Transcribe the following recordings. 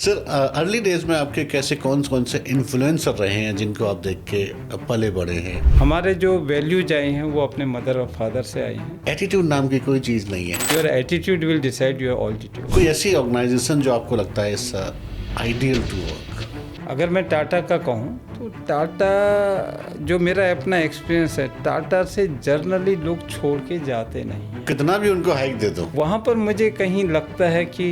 Sir, early days में आपके कैसे कौन से इन्फ्लुएंसर रहे हैं जिनको आप देख के पले बड़े हैं? हमारे जो वैल्यूज आए हैं वो अपने मदर और फादर से आए हैं। एटीट्यूड नाम की कोई चीज़ नहीं है। Your attitude will decide your altitude. कोई ऐसी ऑर्गेनाइजेशन जो आपको लगता है इस आइडियल टू वर्क? अगर मैं टाटा का कहूँ तो टाटा, जो मेरा अपना एक्सपीरियंस है, टाटा से जर्नली लोग छोड़ के जाते नहीं हैं। कितना भी उनको हाइक दे दो, वहाँ पर मुझे कहीं लगता है कि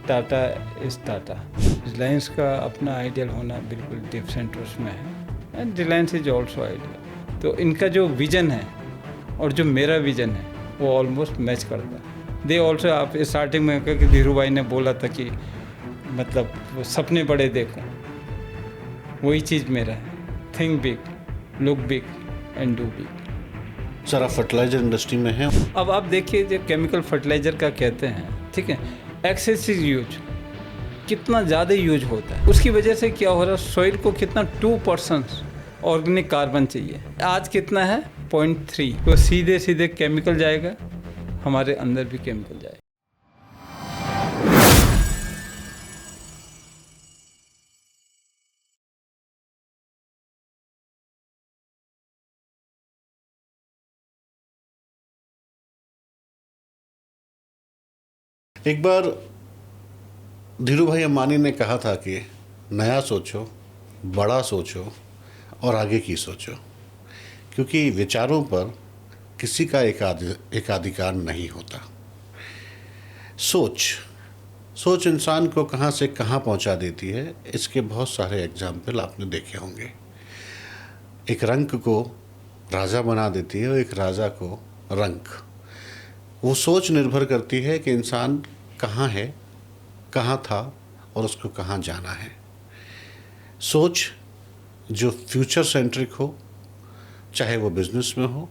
टाटा इज़ टाटा। रिलायंस का अपना आइडियल होना बिल्कुल डिफरेंट उसमें है, and Reliance is also ideal. तो इनका जो विज़न है और जो मेरा विज़न है वो ऑलमोस्ट मैच करता है। दे ऑल्सो, आप स्टार्टिंग में कि धीरू भाई ने बोला था कि मतलब वो सपने बड़े देखो, वही चीज़ मेरा है। Think big, look big and do big. Sir आप फर्टिलाइजर इंडस्ट्री में हैं। अब आप देखिए, जो केमिकल फर्टिलाइज़र का कहते हैं, ठीक है, एक्सेसिव यूज, कितना ज़्यादा यूज होता है, उसकी वजह से क्या हो रहा है, सॉइल को कितना 2% ऑर्गेनिक कार्बन चाहिए, आज कितना है 0.3। तो सीधे सीधे केमिकल जाएगा, हमारे अंदर भी केमिकल जाएगा। एक बार धीरू भाई अंबानी ने कहा था कि नया सोचो, बड़ा सोचो और आगे की सोचो, क्योंकि विचारों पर किसी का एकाधिकार नहीं होता। सोच इंसान को कहाँ से कहाँ पहुँचा देती है, इसके बहुत सारे एग्जाम्पल आपने देखे होंगे। एक रंक को राजा बना देती है और एक राजा को रंक। वो सोच निर्भर करती है कि इंसान कहाँ है, कहाँ था और उसको कहाँ जाना है। सोच जो फ्यूचर सेंट्रिक हो, चाहे वो बिजनेस में हो,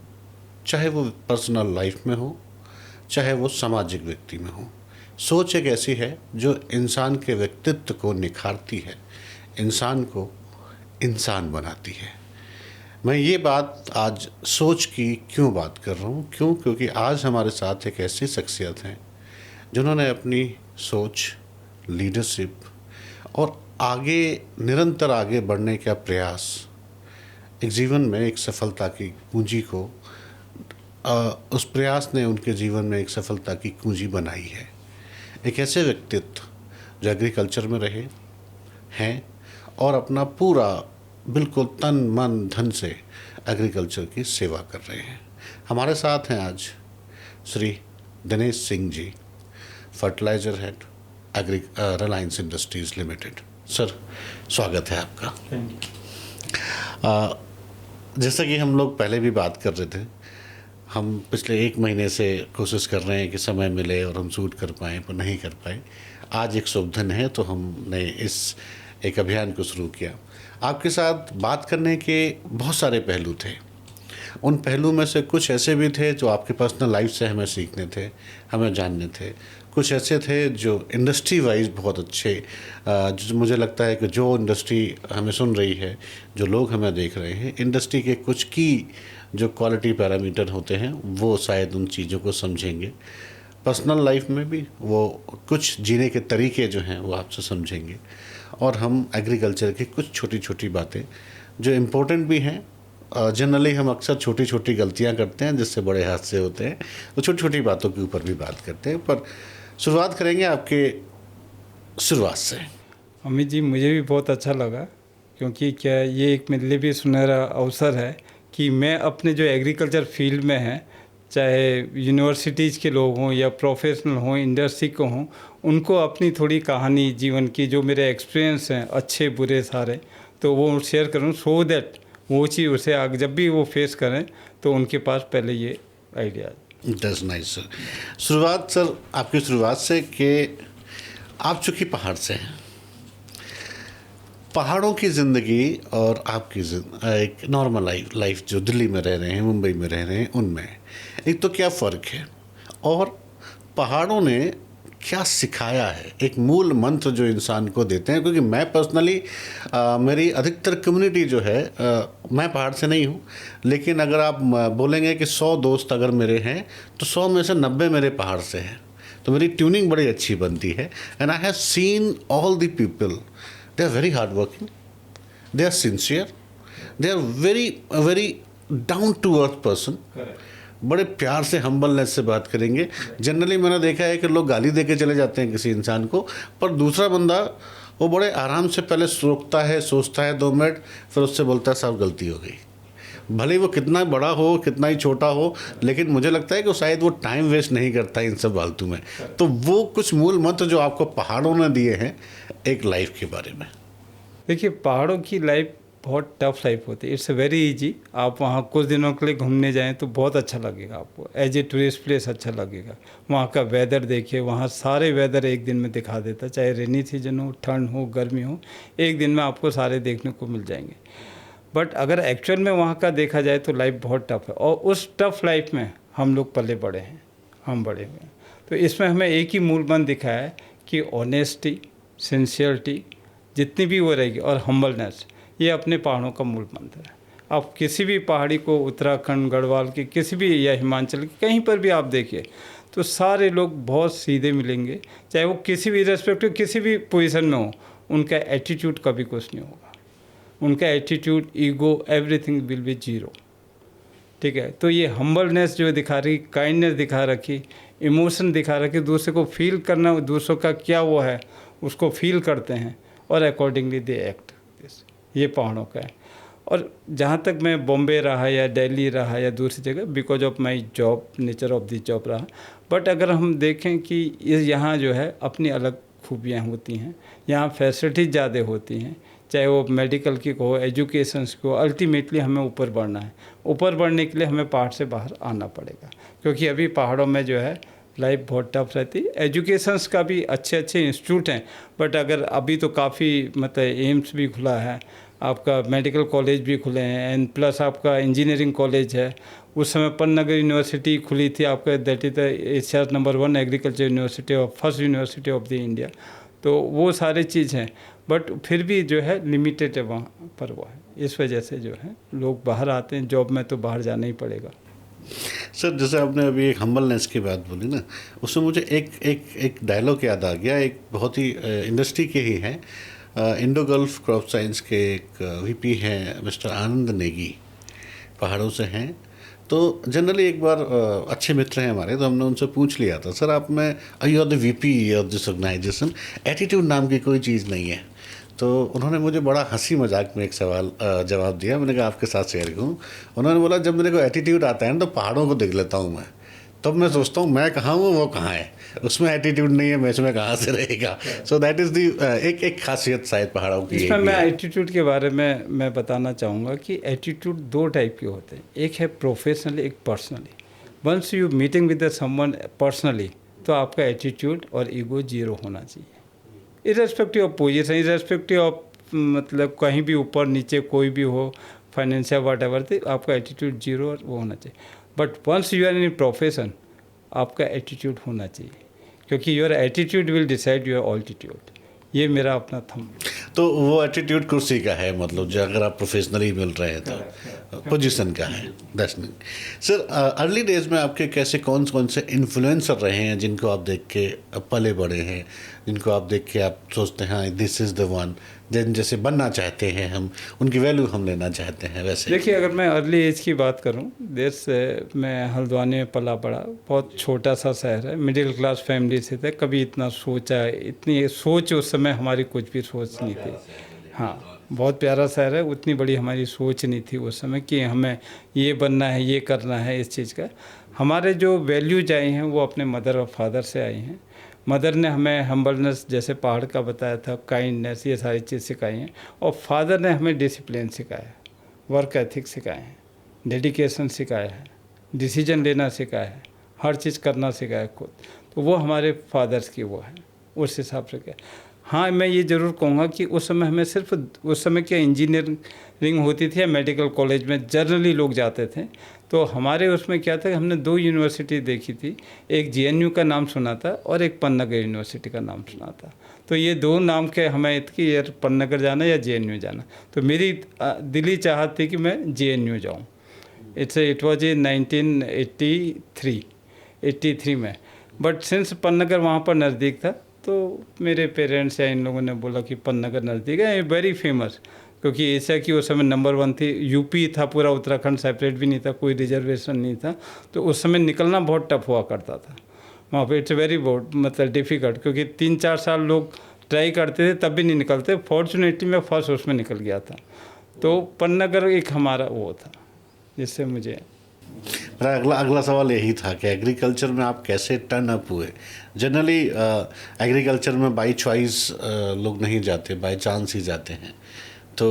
चाहे वो पर्सनल लाइफ में हो, चाहे वो सामाजिक व्यक्ति में हो। सोच एक ऐसी है जो इंसान के व्यक्तित्व को निखारती है, इंसान को इंसान बनाती है। मैं ये बात आज सोच की क्यों बात कर रहा हूँ? क्योंकि आज हमारे साथ एक ऐसी शख्सियत हैं जिन्होंने अपनी सोच, लीडरशिप और निरंतर आगे बढ़ने का प्रयास, एक जीवन में एक सफलता की कुंजी को, उस प्रयास ने उनके जीवन में एक सफलता की कुंजी बनाई है। एक ऐसे व्यक्तित्व जो एग्रीकल्चर में रहे हैं और अपना पूरा बिल्कुल तन मन धन से एग्रीकल्चर की सेवा कर रहे हैं। हमारे साथ हैं आज Shri Dinesh Singh ji, fertilizer head Reliance Industries Limited. Sir, स्वागत है आपका। Thank you. जैसा कि हम लोग पहले भी बात कर रहे थे, हम पिछले 1 महीने से कोशिश कर रहे हैं कि समय मिले और हम शूट कर पाएँ, पर नहीं कर पाए। आज एक शुभ दिन है तो हमने इस एक अभियान को शुरू किया। आपके साथ बात करने के बहुत सारे पहलू थे। उन पहलू में से कुछ ऐसे भी थे जो आपकी पर्सनल लाइफ से हमें सीखने थे, हमें जानने थे। कुछ ऐसे थे जो इंडस्ट्री वाइज बहुत अच्छे, जो मुझे लगता है कि जो इंडस्ट्री हमें सुन रही है, जो लोग हमें देख रहे हैं, इंडस्ट्री के कुछ की जो क्वालिटी पैरामीटर होते हैं वो शायद उन चीज़ों को समझेंगे। पर्सनल लाइफ में भी वो कुछ जीने के तरीके जो हैं वो आपसे समझेंगे। और हम एग्रीकल्चर की कुछ छोटी छोटी बातें जो इम्पोर्टेंट भी हैं, जनरली हम अक्सर छोटी छोटी गलतियां करते हैं जिससे बड़े हादसे होते हैं, तो छोटी छोटी बातों के ऊपर भी बात करते हैं। पर शुरुआत करेंगे आपके शुरुआत से। अमित जी, मुझे भी बहुत अच्छा लगा, क्योंकि क्या ये एक मेरे लिए भी सुनहरा अवसर है कि मैं अपने जो एग्रीकल्चर फील्ड में हैं, चाहे यूनिवर्सिटीज़ के लोग हों या प्रोफेशनल हों, इंडस्ट्री को हों, उनको अपनी थोड़ी कहानी जीवन की, जो मेरे एक्सपीरियंस हैं अच्छे बुरे सारे, तो वो शेयर करूं, सो दैट वो चीज़ उसे आगे जब भी वो फेस करें तो उनके पास पहले ये idea. That's nice sir. Sir, आपकी शुरुआत से कि आप चूँकि पहाड़ से हैं, पहाड़ों की ज़िंदगी और आपकी एक नॉर्मल लाइफ जो दिल्ली में रह रहे हैं, मुंबई में रह रहे हैं, उनमें एक तो क्या फ़र्क है, और पहाड़ों ने क्या सिखाया है, एक मूल मंत्र जो इंसान को देते हैं? क्योंकि मैं पर्सनली मेरी अधिकतर कम्युनिटी जो है, मैं पहाड़ से नहीं हूँ, लेकिन अगर आप बोलेंगे कि 100 दोस्त अगर मेरे हैं तो 100 में से 90 मेरे पहाड़ से हैं। तो मेरी ट्यूनिंग बड़ी अच्छी बनती है। And I have seen all the people, they are very hard working, they are sincere, they are very very down to earth person, बड़े प्यार से हम्बलनेस से बात करेंगे। जनरली मैंने देखा है कि लोग गाली दे के चले जाते हैं किसी इंसान को, पर दूसरा बंदा वो बड़े आराम से पहले रोकता है, सोचता है 2 मिनट, फिर उससे बोलता है साहब गलती हो गई। भले ही वो कितना बड़ा हो, कितना ही छोटा हो, लेकिन मुझे लगता है कि शायद वो टाइम वेस्ट नहीं करता इन सब फालतू में। तो वो कुछ मूल मंत्र जो आपको पहाड़ों ने दिए हैं एक लाइफ के बारे में। देखिए, पहाड़ों की लाइफ बहुत टफ लाइफ होती है। It's very easy. आप वहाँ कुछ दिनों के लिए घूमने जाएं तो बहुत अच्छा लगेगा आपको, एज ए टूरिस्ट प्लेस अच्छा लगेगा। वहाँ का वेदर देखिए, वहाँ सारे वेदर एक दिन में दिखा देता है, चाहे रेनी सीजन हो, ठंड हो, गर्मी हो, एक दिन में आपको सारे देखने को मिल जाएंगे। बट अगर एक्चुअल में वहाँ का देखा जाए तो लाइफ बहुत टफ है, और उस टफ लाइफ में हम लोग पले बड़े हैं, हम बड़े हुए हैं। तो इसमें हमें एक ही मूल मंत्र दिखा है कि ऑनेस्टी, सिंसियरिटी जितनी भी वो रहेगी, और हम्बलनेस, ये अपने पहाड़ों का मूल मंत्र है। आप किसी भी पहाड़ी को, उत्तराखंड, गढ़वाल के किसी भी, या हिमाचल के कहीं पर भी आप देखिए तो सारे लोग बहुत सीधे मिलेंगे, चाहे वो किसी भी रेस्पेक्टिव किसी भी पोजीशन में हो, उनका एटीट्यूड कभी कुछ नहीं होगा। उनका attitude, ego, everything will be zero. ठीक है, तो ये हम्बलनेस जो दिखा रही, काइंडनेस दिखा रखी, इमोशन दिखा रखी, दूसरे को फील करना, दूसरों का क्या वो है उसको फील करते हैं, और अकॉर्डिंगली दे एक्ट। ये पहाड़ों का है। और जहाँ तक मैं बॉम्बे रहा या दिल्ली रहा या दूसरी जगह, because of my job, nature of this job रहा, बट अगर हम देखें कि यहाँ जो है अपनी अलग खूबियाँ होती हैं, यहाँ फैसिलिटीज़ ज़्यादा होती हैं, चाहे वो मेडिकल की हो, एजुकेशन की हो। अल्टीमेटली हमें ऊपर बढ़ना है, ऊपर बढ़ने के लिए हमें पहाड़ से बाहर आना पड़ेगा, क्योंकि अभी पहाड़ों में जो है लाइफ बहुत टफ रहती है। एजुकेशंस का भी अच्छे अच्छे इंस्टीट्यूट हैं, बट अगर अभी तो काफ़ी मतलब एम्स भी खुला है, आपका मेडिकल कॉलेज भी खुले हैं, एंड प्लस आपका इंजीनियरिंग कॉलेज है। उस समय पन्नगर यूनिवर्सिटी खुली थी आपका, that is the Asia number 1 agriculture university और first university of the India. तो वो सारी चीज़ हैं, बट फिर भी जो है लिमिटेड है वहाँ पर वो है। इस वजह से जो है लोग बाहर आते हैं, जॉब में तो बाहर जाना ही पड़ेगा। सर, जैसे आपने अभी एक हम्बलनेस की बात बोली ना, उसमें मुझे एक डायलॉग याद आ गया। एक बहुत ही इंडस्ट्री के ही हैं, इंडो गल्फ क्रॉप साइंस के एक वीपी हैं मिस्टर आनंद नेगी, पहाड़ों से हैं। तो जनरली एक बार अच्छे मित्र हैं हमारे, तो हमने उनसे पूछ लिया था, सर आप में you are the VP of this organization, attitude नाम की कोई चीज़ नहीं है। तो उन्होंने मुझे बड़ा हंसी मजाक में एक सवाल जवाब दिया। मैंने कहा आपके साथ शेयर करूँ। उन्होंने बोला जब मेरे को एटीट्यूड आता है ना तो पहाड़ों को देख लेता हूँ मैं, तब मैं सोचता हूँ मैं कहाँ हूँ वो कहाँ है, उसमें एटीट्यूड नहीं है, मैं इसमें कहाँ से रहेगा। सो दैट इज़ दी एक खासियत शायद पहाड़ों की। इसमें मैं एटीट्यूड के बारे में मैं बताना चाहूँगा कि एटीट्यूड 2 टाइप के होते हैं, एक है प्रोफेशनली, एक personally. Once you meeting with someone personally, तो आपका एटीट्यूड और ईगो जीरो होना चाहिए, irrespective of position, irrespective of मतलब कहीं भी ऊपर नीचे कोई भी हो, फाइनेंशियल वट एवर, तो आपका एटीट्यूड जीरो और वो होना चाहिए। But once you are in profession, आपका एटीट्यूड होना चाहिए, क्योंकि your attitude will decide your altitude. ये मेरा अपना थम। तो वो एटीट्यूड कुर्सी का है, मतलब जो अगर आप प्रोफेशनली मिल रहे हैं तो पोजीशन का है, that's mean. Sir, early days में आपके कैसे कौन से इन्फ्लुएंसर रहे हैं जिनको आप देख के पले बड़े हैं, जिनको आप देख के आप सोचते हैं दिस इज़ द वन, जिन जैसे बनना चाहते हैं हम, उनकी वैल्यू हम लेना चाहते हैं? वैसे देखिए, अगर मैं अर्ली एज की बात करूं, देश मैं हल्द्वानी में पला बड़ा, बहुत छोटा सा शहर है, मिडिल क्लास फैमिली से थे, कभी इतना सोचा, इतनी सोच उस समय हमारी कुछ भी सोच नहीं थी। हाँ, बहुत प्यारा शहर है, उतनी बड़ी हमारी सोच नहीं थी उस समय कि हमें ये बनना है, ये करना है, इस चीज़ का। हमारे जो वैल्यूज आए हैं वो अपने मदर और फादर से आई हैं। मदर ने हमें हम्बलनेस, जैसे पहाड़ का बताया था, काइंडनेस, ये सारी चीज़ सिखाई हैं, और फादर ने हमें डिसिप्लिन सिखाया, वर्क एथिक्स सिखाए हैं, डेडिकेशन सिखाया है, डिसीजन लेना सिखाया है, हर चीज़ करना सिखाया खुद। तो वो हमारे फादर्स की वो है, उस हिसाब से क्या। हाँ, मैं ये ज़रूर कहूँगा कि उस समय हमें सिर्फ, उस समय क्या इंजीनियरिंग होती थी या मेडिकल कॉलेज में जनरली लोग जाते थे, तो हमारे उसमें क्या था कि हमने 2 यूनिवर्सिटी देखी थी, एक जेएनयू का नाम सुना था और एक पन्नागर यूनिवर्सिटी का नाम सुना था। तो ये 2 नाम के हमें कि यार पन्नागर जाना या जेएनयू जाना, तो मेरी दिली चाहत थी कि मैं जेएनयू जाऊँ। इट वॉज in 1983 में। बट सिंस पन्नगर वहाँ पर नज़दीक था, तो मेरे पेरेंट्स या इन लोगों ने बोला कि पन्नगर नज़दीक है, वेरी फेमस, क्योंकि एशिया की उस समय नंबर 1 थी। यूपी था पूरा, उत्तराखंड सेपरेट भी नहीं था, कोई रिजर्वेशन नहीं था, तो उस समय निकलना बहुत टफ हुआ करता था वहाँ पे। इट्स वेरी बहुत मतलब डिफ़िकल्ट, क्योंकि 3-4 साल लोग ट्राई करते थे तब भी नहीं निकलते। फॉर्चुनेटली मैं फर्स्ट उसमें निकल गया था। तो पन्नगर एक हमारा वो था जिससे मुझे। मेरा अगला सवाल यही था कि एग्रीकल्चर में आप कैसे टर्न अप हुए। जनरली एग्रीकल्चर में बाई चॉइस लोग नहीं जाते, बाई चांस ही जाते हैं। तो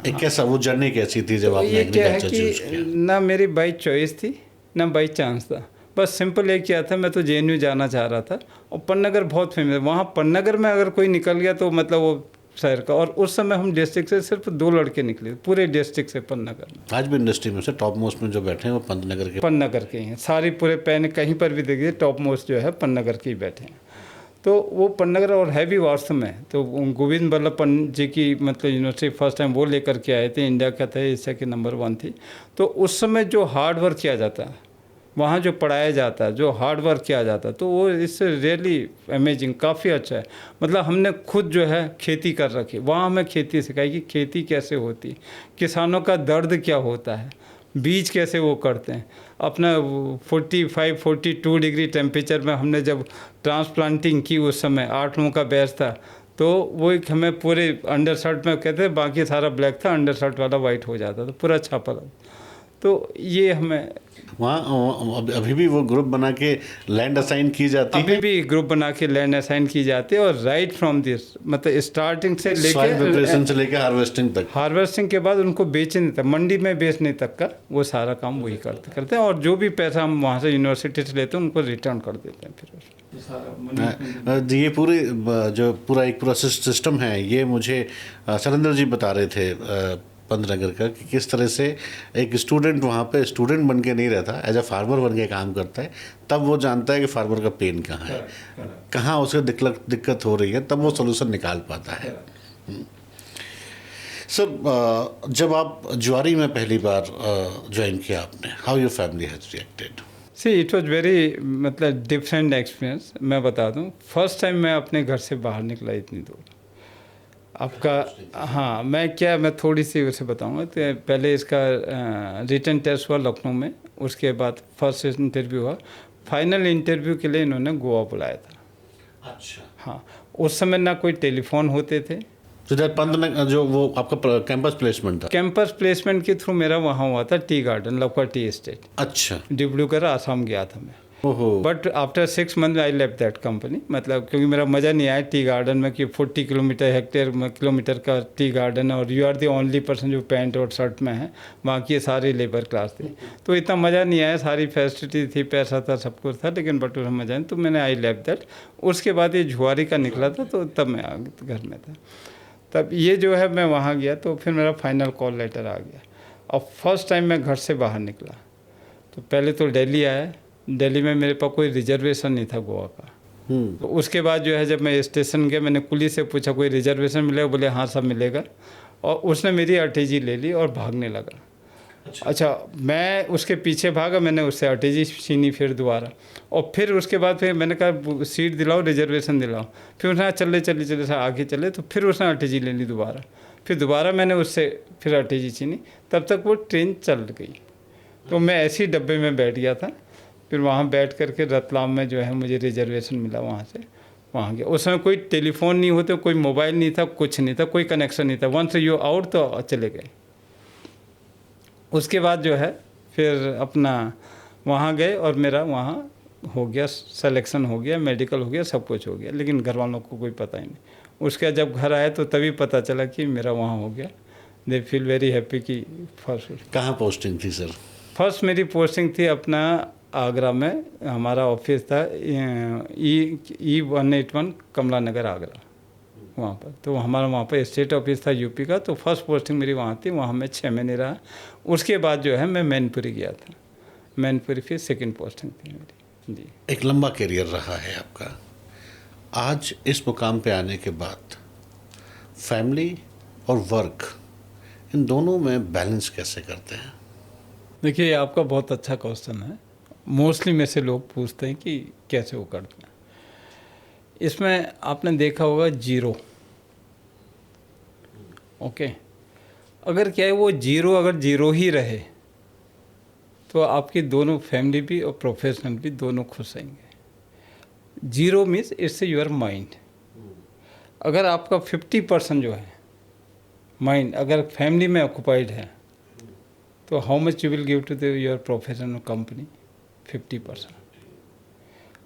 एक कैसा वो जर्नी कैसी थी जब आपने एग्रीकल्चर चूज किया? ना मेरी बाई चॉइस थी ना बाई चांस था, बस सिंपल एक किया था, मैं तो JNU जाना चाह रहा था और पन्नगर बहुत फेमस है वहाँ। पन्नगर में अगर कोई निकल गया तो मतलब वो शहर का। और उस समय हम डिस्ट्रिक्ट से सिर्फ 2 लड़के निकले पूरे डिस्ट्रिक्ट से पन्नगर में। आज भी इंडस्ट्री में से टॉप मोस्ट में जो बैठे हैं वो पन्नगर के ही हैं सारी। पूरे पैन कहीं पर भी देखिए टॉप मोस्ट जो है पन्नगर के ही बैठे हैं। तो वो पन्नगर और हैवी वास्तव में तो गोविंद बल्लभ पंत जी की मतलब यूनिवर्सिटी फर्स्ट टाइम वो लेकर के आए थे, इंडिया का था, एशिया की नंबर 1 थी। तो उस समय जो हार्ड वर्क किया जाता है वहाँ, जो पढ़ाया जाता है, जो हार्ड वर्क किया जाता है, तो वो इससे रियली अमेजिंग, काफ़ी अच्छा है। मतलब हमने खुद जो है खेती कर रखी, वहाँ हमें खेती सिखाई कि खेती कैसे होती, किसानों का दर्द क्या होता है, बीज कैसे वो करते हैं। अपना 45-42 डिग्री टेम्परेचर में हमने जब ट्रांसप्लांटिंग की, उस समय 8 लोगों का बैच था, तो वो एक हमें पूरे अंडर शर्ट में कहते हैं, बाकी सारा ब्लैक था, अंडर शर्ट वाला वाइट हो जाता था, पूरा छापा लगा। तो ये हमें वहाँ अभी भी वो ग्रुप बना के लैंड असाइन की जाती है। अभी भी ग्रुप बना के लैंड असाइन की जाती है, और राइट फ्रॉम दिस मतलब स्टार्टिंग से लेके हार्वेस्टिंग के बाद उनको बेचने तक, मंडी में बेचने तक का वो सारा काम वही करते हैं। और जो भी पैसा हम वहाँ से यूनिवर्सिटी से लेते हैं उनको रिटर्न कर देते हैं फिर। ये पूरा एक सिस्टम है, ये मुझे शैलेंद्र जी बता रहे थे पंतनगर का, कि किस तरह से एक स्टूडेंट वहाँ पे स्टूडेंट बन के नहीं रहता, एज अ फार्मर बन के काम करता है। तब वो जानता है कि फार्मर का पेन कहाँ है, कहाँ उसे दिक्कत हो रही है, तब वो सोल्यूशन निकाल पाता है। सर, जब आप ज्वारी में पहली बार ज्वाइन किया आपने, how your family has reacted? See it was very मतलब डिफरेंट एक्सपीरियंस। मैं बता दूँ, फर्स्ट टाइम मैं अपने घर से बाहर निकला इतनी दूर आपका। हाँ, मैं थोड़ी सी उसे बताऊंगा। तो पहले इसका रिटन टेस्ट हुआ लखनऊ में, उसके बाद फर्स्ट इंटरव्यू हुआ, फाइनल इंटरव्यू के लिए इन्होंने गोवा बुलाया था। अच्छा। हाँ, उस समय ना कोई टेलीफोन होते थे। तो जो वो आपका कैंपस प्लेसमेंट था? कैंपस प्लेसमेंट के थ्रू मेरा वहाँ हुआ था, टी गार्डन, लवकर टी एस्टेट। अच्छा। डिब्रूगढ़ आसाम गया था मैं। But after 6 month I left that company, मतलब क्योंकि मेरा मज़ा नहीं आया टी गार्डन में कि 40 किलोमीटर का टी गार्डन है और you are the only person जो पैंट और शर्ट में है, बाकी सारी लेबर क्लास थी। तो इतना मज़ा नहीं आया, सारी फैसिलिटी थी, पैसा था, सब कुछ था, लेकिन बट उसमें मज़ा नहीं, तो मैंने आई लेफ्ट दैट। उसके बाद ये ज्वारी का निकला था, तो तब मैं घर में था। तब ये जो है मैं वहाँ गया, तो फिर मेरा फाइनल कॉल लेटर आ गया। और फर्स्ट टाइम मैं घर से बाहर निकला, तो पहले तो दिल्ली आया। दिल्ली में मेरे पास कोई रिजर्वेशन नहीं था गोवा का। तो उसके बाद जो है जब मैं स्टेशन गया, मैंने कुली से पूछा कोई रिजर्वेशन मिलेगा, बोले हाँ सब मिलेगा। और उसने मेरी RTG ले ली और भागने लगा। अच्छा, मैं उसके पीछे भागा, मैंने उससे RTG छीनी फिर दोबारा। और फिर उसके बाद फिर मैंने कहा सीट दिलाओ, रिजर्वेशन दिलाओ। फिर उसने चले आगे चले, तो फिर उसने RTG ले ली दोबारा। फिर दोबारा मैंने उससे फिर RTG छीनी, तब तक वो ट्रेन चल गई। तो मैं ऐसे ही डब्बे में बैठ गया था। फिर वहाँ बैठ करके रतलाम में जो है मुझे रिजर्वेशन मिला, वहाँ से वहाँ गया। उस समय कोई टेलीफोन नहीं होते, कोई मोबाइल नहीं था, कुछ नहीं था, कोई कनेक्शन नहीं था। वंस यू आउट तो चले गए। उसके बाद जो है फिर अपना वहाँ गए और मेरा वहाँ हो गया, सिलेक्शन हो गया, मेडिकल हो गया, सब कुछ हो गया, लेकिन घर वालों को कोई पता ही नहीं। उसके बाद जब घर आए तो तभी पता चला कि मेरा वहाँ हो गया। दे फील वेरी हैप्पी कि फर्स्ट। कहाँ पोस्टिंग थी सर? फर्स्ट मेरी पोस्टिंग थी अपना आगरा में, हमारा ऑफिस था E181 कमला नगर आगरा, वहाँ पर। तो हमारा वहाँ पर स्टेट ऑफिस था यूपी का। तो फर्स्ट पोस्टिंग मेरी वहाँ थी, वहाँ मैं 6 महीने रहा। उसके बाद जो है मैं मैनपुरी गया था। मैनपुरी फिर सेकंड पोस्टिंग थी मेरी जी। एक लंबा करियर रहा है आपका। आज इस मुकाम पे आने के बाद फैमिली और वर्क, इन दोनों में बैलेंस कैसे करते हैं? देखिए, आपका बहुत अच्छा क्वेश्चन है। मोस्टली में से लोग पूछते हैं कि कैसे वो करते हैं। इसमें आपने देखा होगा जीरो, ओके। अगर क्या है वो जीरो, अगर जीरो ही रहे तो आपकी दोनों फैमिली भी और प्रोफेशनल भी दोनों खुश रहेंगे। Zero means it's your mind. अगर आपका 50% जो है माइंड अगर फैमिली में ऑक्युपाइड है तो how much you will give to the your professional company? 50%।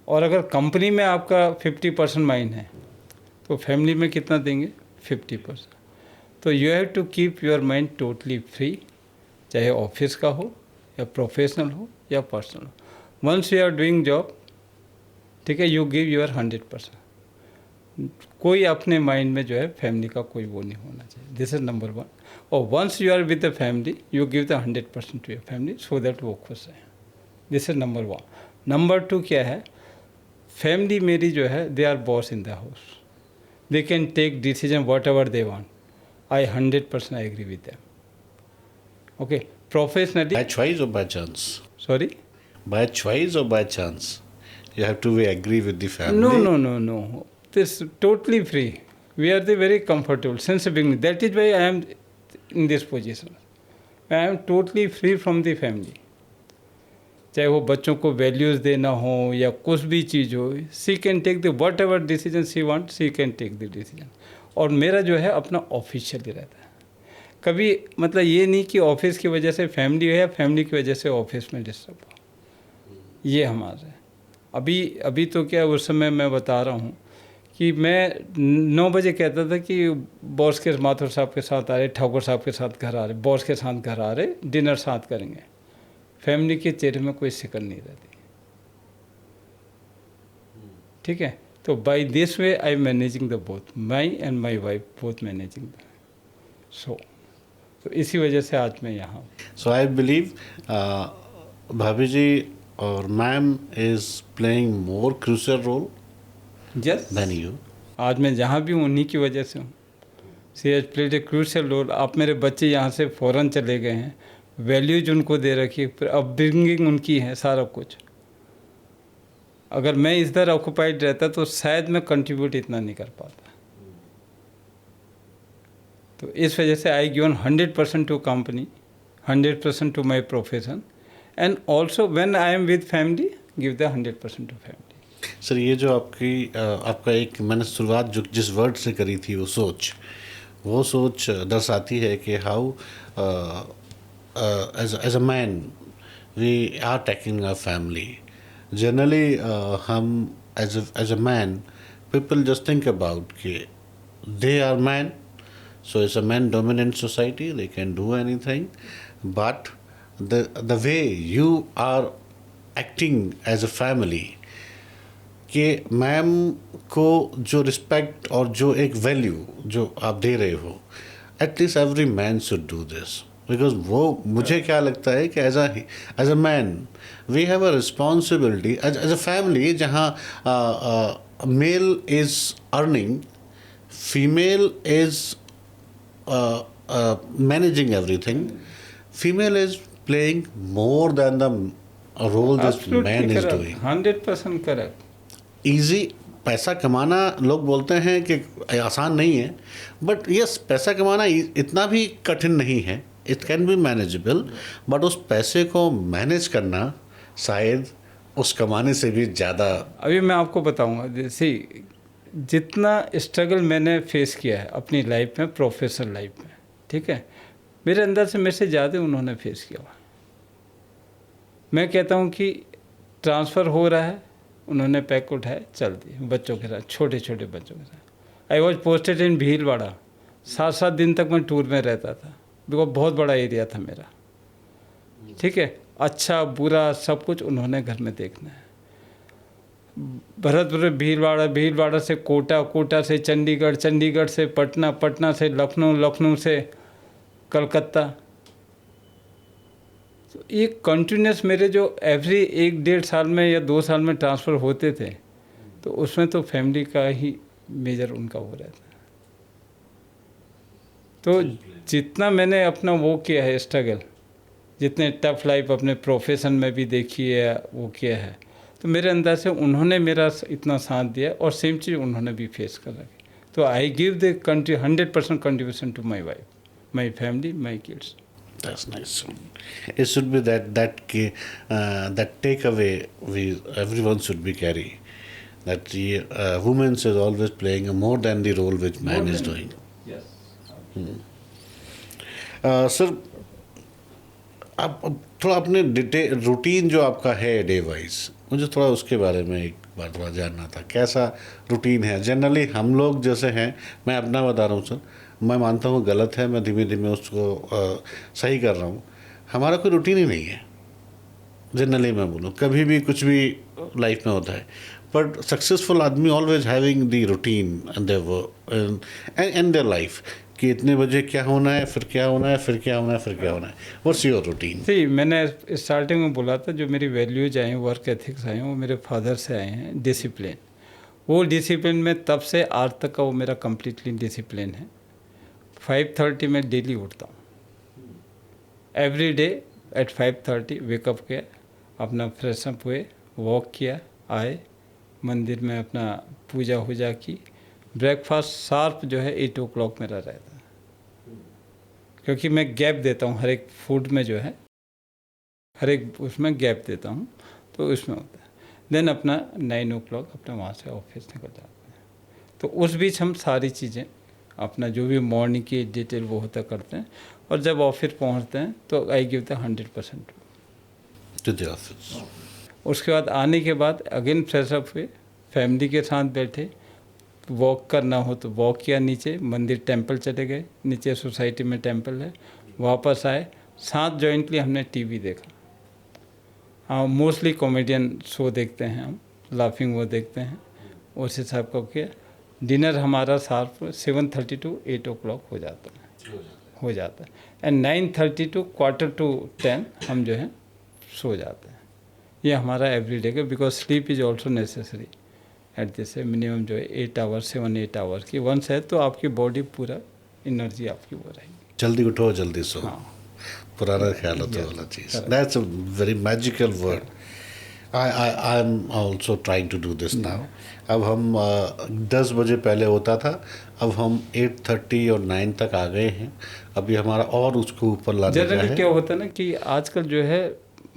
और अगर कंपनी में आपका 50% माइंड है तो फैमिली में कितना देंगे? 50%। तो you have to keep your mind totally free, चाहे ऑफिस का हो या प्रोफेशनल हो या पर्सनल हो। Once you are doing job, ठीक है, यू गिव योर 100%। कोई अपने माइंड में जो है फैमिली का कोई वो नहीं होना चाहिए। This is number 1। और once you are with the family, you give the 100% to your family so that वो खुश है। This is number 1। नंबर 2 क्या है? फैमिली मेरी जो है they are boss in the house, they can take decision whatever they want. I 100% agree with them, okay. Professionally By choice or by chance? Sorry, By choice or by chance? You have to be agree with the family. no. This totally free. We are the very comfortable since the beginning. That is why I am in this position. I am totally free from the family. चाहे वो बच्चों को values देना हो या कुछ भी चीज़ हो, she can take the whatever decision she want, she can take the decision. और मेरा जो है अपना ऑफिशियली रहता है। कभी मतलब ये नहीं कि ऑफिस की वजह से फैमिली है या फैमिली की वजह से ऑफिस में डिस्टर्ब हो। ये हमारा है। अभी तो क्या उस समय मैं बता रहा हूँ कि मैं 9 बजे कहता था कि बॉस के माथुर साहब के साथ आ रहे, ठाकुर साहब के साथ घर आ रहे, बॉस के साथ घर आ रहे, डिनर साथ करेंगे। फैमिली के चेहरे में कोई शिकन नहीं रहती, ठीक है। तो by this way I managing the both, my and my wife both managing the so. तो इसी वजह से आज मैं यहाँ हूँ। So I believe भाभी जी और ma'am is playing more crucial role yes, than you. आज मैं जहाँ भी हूँ उन्हीं की वजह से हूँ। She has played a crucial role. आप मेरे बच्चे यहाँ से फ़ौरन चले गए हैं, वैल्यूज उनको दे रखी है, फिर अपब्रिंगिंग उनकी है, सारा कुछ। अगर मैं इधर ऑक्यूपाइड रहता तो शायद मैं कंट्रीब्यूट इतना नहीं कर पाता। तो इस वजह से I given 100% to company, 100% to my profession, and also when I am with family give the 100% to family. Sir ये जो आपका एक मैंने शुरुआत जो जिस वर्ड से करी थी वो सोच दर्शाती है कि how as a man we are taking a family. Generally हम as a man people just think about कि they are man, so it's a man dominant society, they can do anything, but the way you are acting as a family कि ma'am को जो respect और जो एक value जो आप दे रहे हो, at least every man should do this. Because वो मुझे क्या लगता है कि as a man we have a responsibility as a family, जहाँ male is earning, female is managing everything, female is playing more than the role this man is doing. 100% correct. Easy पैसा कमाना लोग बोलते हैं कि आसान नहीं है, बट यस पैसा कमाना इतना भी कठिन नहीं है, it can be manageable, but उस पैसे को मैनेज करना शायद उस कमाने से भी ज़्यादा। अभी मैं आपको बताऊंगा, जैसे जितना स्ट्रगल मैंने फेस किया है अपनी लाइफ में, प्रोफेशनल लाइफ में, ठीक है, मेरे अंदर से मेरे से ज़्यादा उन्होंने फेस किया हुआ। मैं कहता हूँ कि ट्रांसफ़र हो रहा है, उन्होंने पैक उठाया, चल दिए बच्चों के साथ, छोटे छोटे बच्चों के साथ। I was posted in Bhilwara, 7-7 दिन तक मैं टूर में रहता था, बिकॉज बहुत बड़ा एरिया था मेरा, ठीक है। अच्छा बुरा सब कुछ उन्होंने घर में देखना है। भरतपुर, भीलवाड़ा से कोटा, कोटा से चंडीगढ़, चंडीगढ़ से पटना, पटना से लखनऊ, लखनऊ से कलकत्ता। तो ये कंटिन्यूस मेरे जो एवरी 1-1.5 साल में या 2 साल में ट्रांसफ़र होते थे, तो उसमें तो फैमिली का ही मेजर उनका वो रहता है। तो जितना मैंने अपना वो किया है स्ट्रगल, जितने टफ लाइफ अपने प्रोफेशन में भी देखी है वो किया है, तो मेरे अंदर से उन्होंने मेरा इतना साथ दिया और सेम चीज़ उन्होंने भी फेस कर रखी। तो I give the country 100% contribution to my wife, my family, my kids. That's nice. It should be that takeaway everyone should be carry. That the woman is always playing a more than the role which man is doing. Yes. Sir आप अब थोड़ा अपने detail routine जो आपका है day wise, मुझे थोड़ा उसके बारे में एक बार थोड़ा जानना था। कैसा रूटीन है जनरली? हम लोग जैसे हैं, मैं अपना बता रहा हूँ सर, मैं मानता हूँ गलत है, मैं धीमे धीमे उसको सही कर रहा हूँ। हमारा कोई रूटीन ही नहीं है जनरली, मैं बोलूँ कभी भी कुछ भी लाइफ में होता है, बट सक्सेसफुल आदमी always having the routine and their life कि इतने बजे क्या होना है, फिर क्या होना है, फिर क्या होना है, फिर क्या होना है। What's your routine? जी, मैंने स्टार्टिंग में बोला था जो मेरी वैल्यूज आए हैं, वर्क एथिक्स आए हैं, वो मेरे फादर से आए हैं। डिसिप्लिन, वो डिसिप्लिन में तब से आज तक का वो मेरा कम्प्लीटली डिसिप्लिन है। 5:30 में डेली उठता हूँ, एवरी डे एट 5:30 वेकअप किया, अपना फ्रेश अप हुए, वॉक किया, आए मंदिर में अपना पूजा वूजा की, ब्रेकफास्ट शार्प जो है 8 o'clock मेरा रहता है, क्योंकि मैं गैप देता हूँ हर एक फूड में, जो है हर एक उसमें गैप देता हूँ, तो उसमें होता है। देन अपना 9 o'clock अपना वहाँ से ऑफिस निकल जाते हैं। तो उस बीच हम सारी चीज़ें अपना जो भी मॉर्निंग की डिटेल वो होता करते हैं, और जब ऑफिस पहुँचते हैं तो I give the 100% to the office. उसके बाद आने के बाद अगेन फ्रेश अप हुए, फैमिली के साथ बैठे, वॉक करना हो तो वॉक किया, नीचे मंदिर टेंपल चले गए, नीचे सोसाइटी में टेंपल है, वापस आए, साथ जॉइंटली हमने टीवी देखा। हाँ, मोस्टली कॉमेडियन शो देखते हैं हम, लाफिंग वो देखते हैं, उस हिसाब का किया। डिनर हमारा शार्प 7:30 to 8 o'clock हो जाता है एंड 9:30 to 9:45 हम जो है सो जाते हैं। ये हमारा एवरीडे का, because sleep is also necessary at this minimum जो है 8 hours 7-8 hours की वंस है, तो आपकी बॉडी पूरा एनर्जी आपकी वो रहेगी। जल्दी उठो जल्दी सो, हाँ, पुराना ख्याल होता वाला चीज़। That's a very magical word. I am also trying to do this now. अब हम 10 बजे पहले होता था, अब हम 8:30 और 9 तक आ गए हैं। अभी हमारा और उसको ऊपर लाने का जनरली है। क्या होता है ना कि आजकल जो है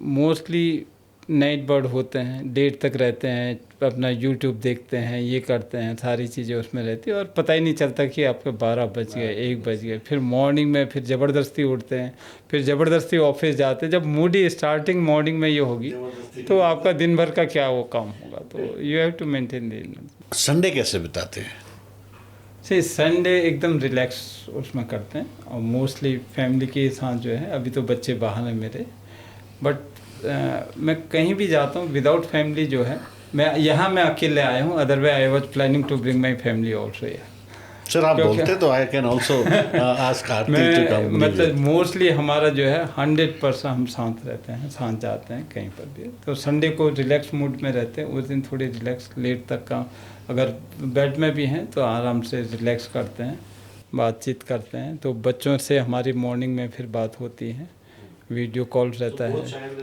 मोस्टली नाइट बर्ड होते हैं, देर तक रहते हैं, अपना यूट्यूब देखते हैं, ये करते हैं, सारी चीज़ें उसमें रहती है, और पता ही नहीं चलता कि आपके 12 बज गए, 1 बज गए। फिर मॉर्निंग में फिर ज़बरदस्ती उठते हैं, फिर ज़बरदस्ती ऑफिस जाते हैं। जब मूडी स्टार्टिंग मॉर्निंग में ये होगी तो आपका दिन भर का क्या वो काम होगा। तो you have to maintain the. Sunday कैसे बिताते हैं? से संडे एकदम रिलैक्स उसमें करते हैं, और मोस्टली फैमिली के साथ जो है, अभी तो बच्चे बाहर हैं मेरे, बट मैं कहीं भी जाता हूँ विदाउट फैमिली जो है, मैं अकेले आया हूँ, otherwise I was planning to bring my family also here. Sir आप बोलते तो I can also ask Aarti to come. मतलब मोस्टली हमारा जो है 100% हम साथ रहते हैं, साथ जाते हैं कहीं पर भी। तो संडे को रिलैक्स मूड में रहते हैं, उस दिन थोड़ी रिलैक्स लेट तक का, अगर बेड में भी हैं तो आराम से रिलैक्स करते हैं, बातचीत करते हैं। तो बच्चों से हमारी मॉर्निंग में फिर बात होती है, वीडियो कॉल रहता है,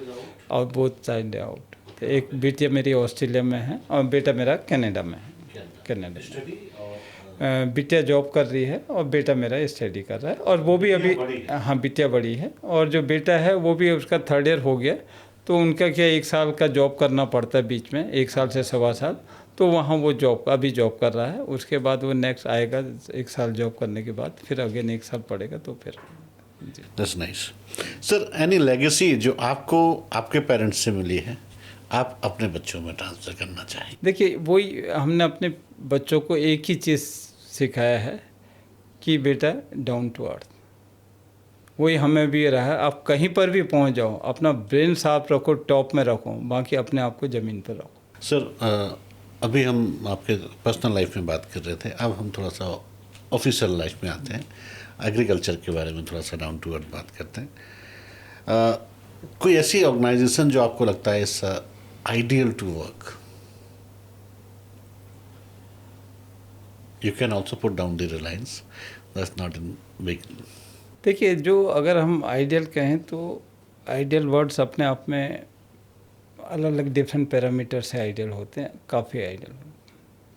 और बोथ चाइल्ड आउट। तो एक बेटिया मेरी ऑस्ट्रेलिया में है और बेटा मेरा कनाडा में है। कनाडा में बिटिया जॉब कर रही है और बेटा मेरा स्टडी कर रहा है, और वो भी अभी, हाँ बिटिया बड़ी है, और जो बेटा है वो भी उसका 3rd year हो गया। तो उनका क्या 1 साल का जॉब करना पड़ता है बीच में, 1 साल से 1.25 साल, तो वहाँ वो अभी जॉब कर रहा है। उसके बाद वो नेक्स्ट आएगा 1 साल जॉब करने के बाद, फिर अगेन 1 साल पड़ेगा, तो फिर। That's nice. Sir any legacy जो आपको आपके पेरेंट्स से मिली है, आप अपने बच्चों में ट्रांसफर करना चाहें? देखिए, वही हमने अपने बच्चों को एक ही चीज़ सिखाया है कि बेटा डाउन टू अर्थ, वही हमें भी रहा है। आप कहीं पर भी पहुंच जाओ, अपना ब्रेन साफ रखो, टॉप में रखो, बाकी अपने आप को ज़मीन पर रखो। सर अभी हम आपके पर्सनल लाइफ में बात कर रहे थे, अब हम थोड़ा सा ऑफिशियल लाइफ में आते हैं, एग्रीकल्चर के बारे में थोड़ा सा डाउन टू अर्थ बात करते हैं। कोई ऐसी ऑर्गेनाइजेशन जो आपको लगता है is ideal to work? You can also put down the Reliance, that's not in big. देखिए, जो अगर हम आइडियल कहें तो आइडियल वर्ड्स अपने आप में अलग अलग डिफरेंट पैरामीटर से आइडियल होते हैं, काफ़ी आइडियल,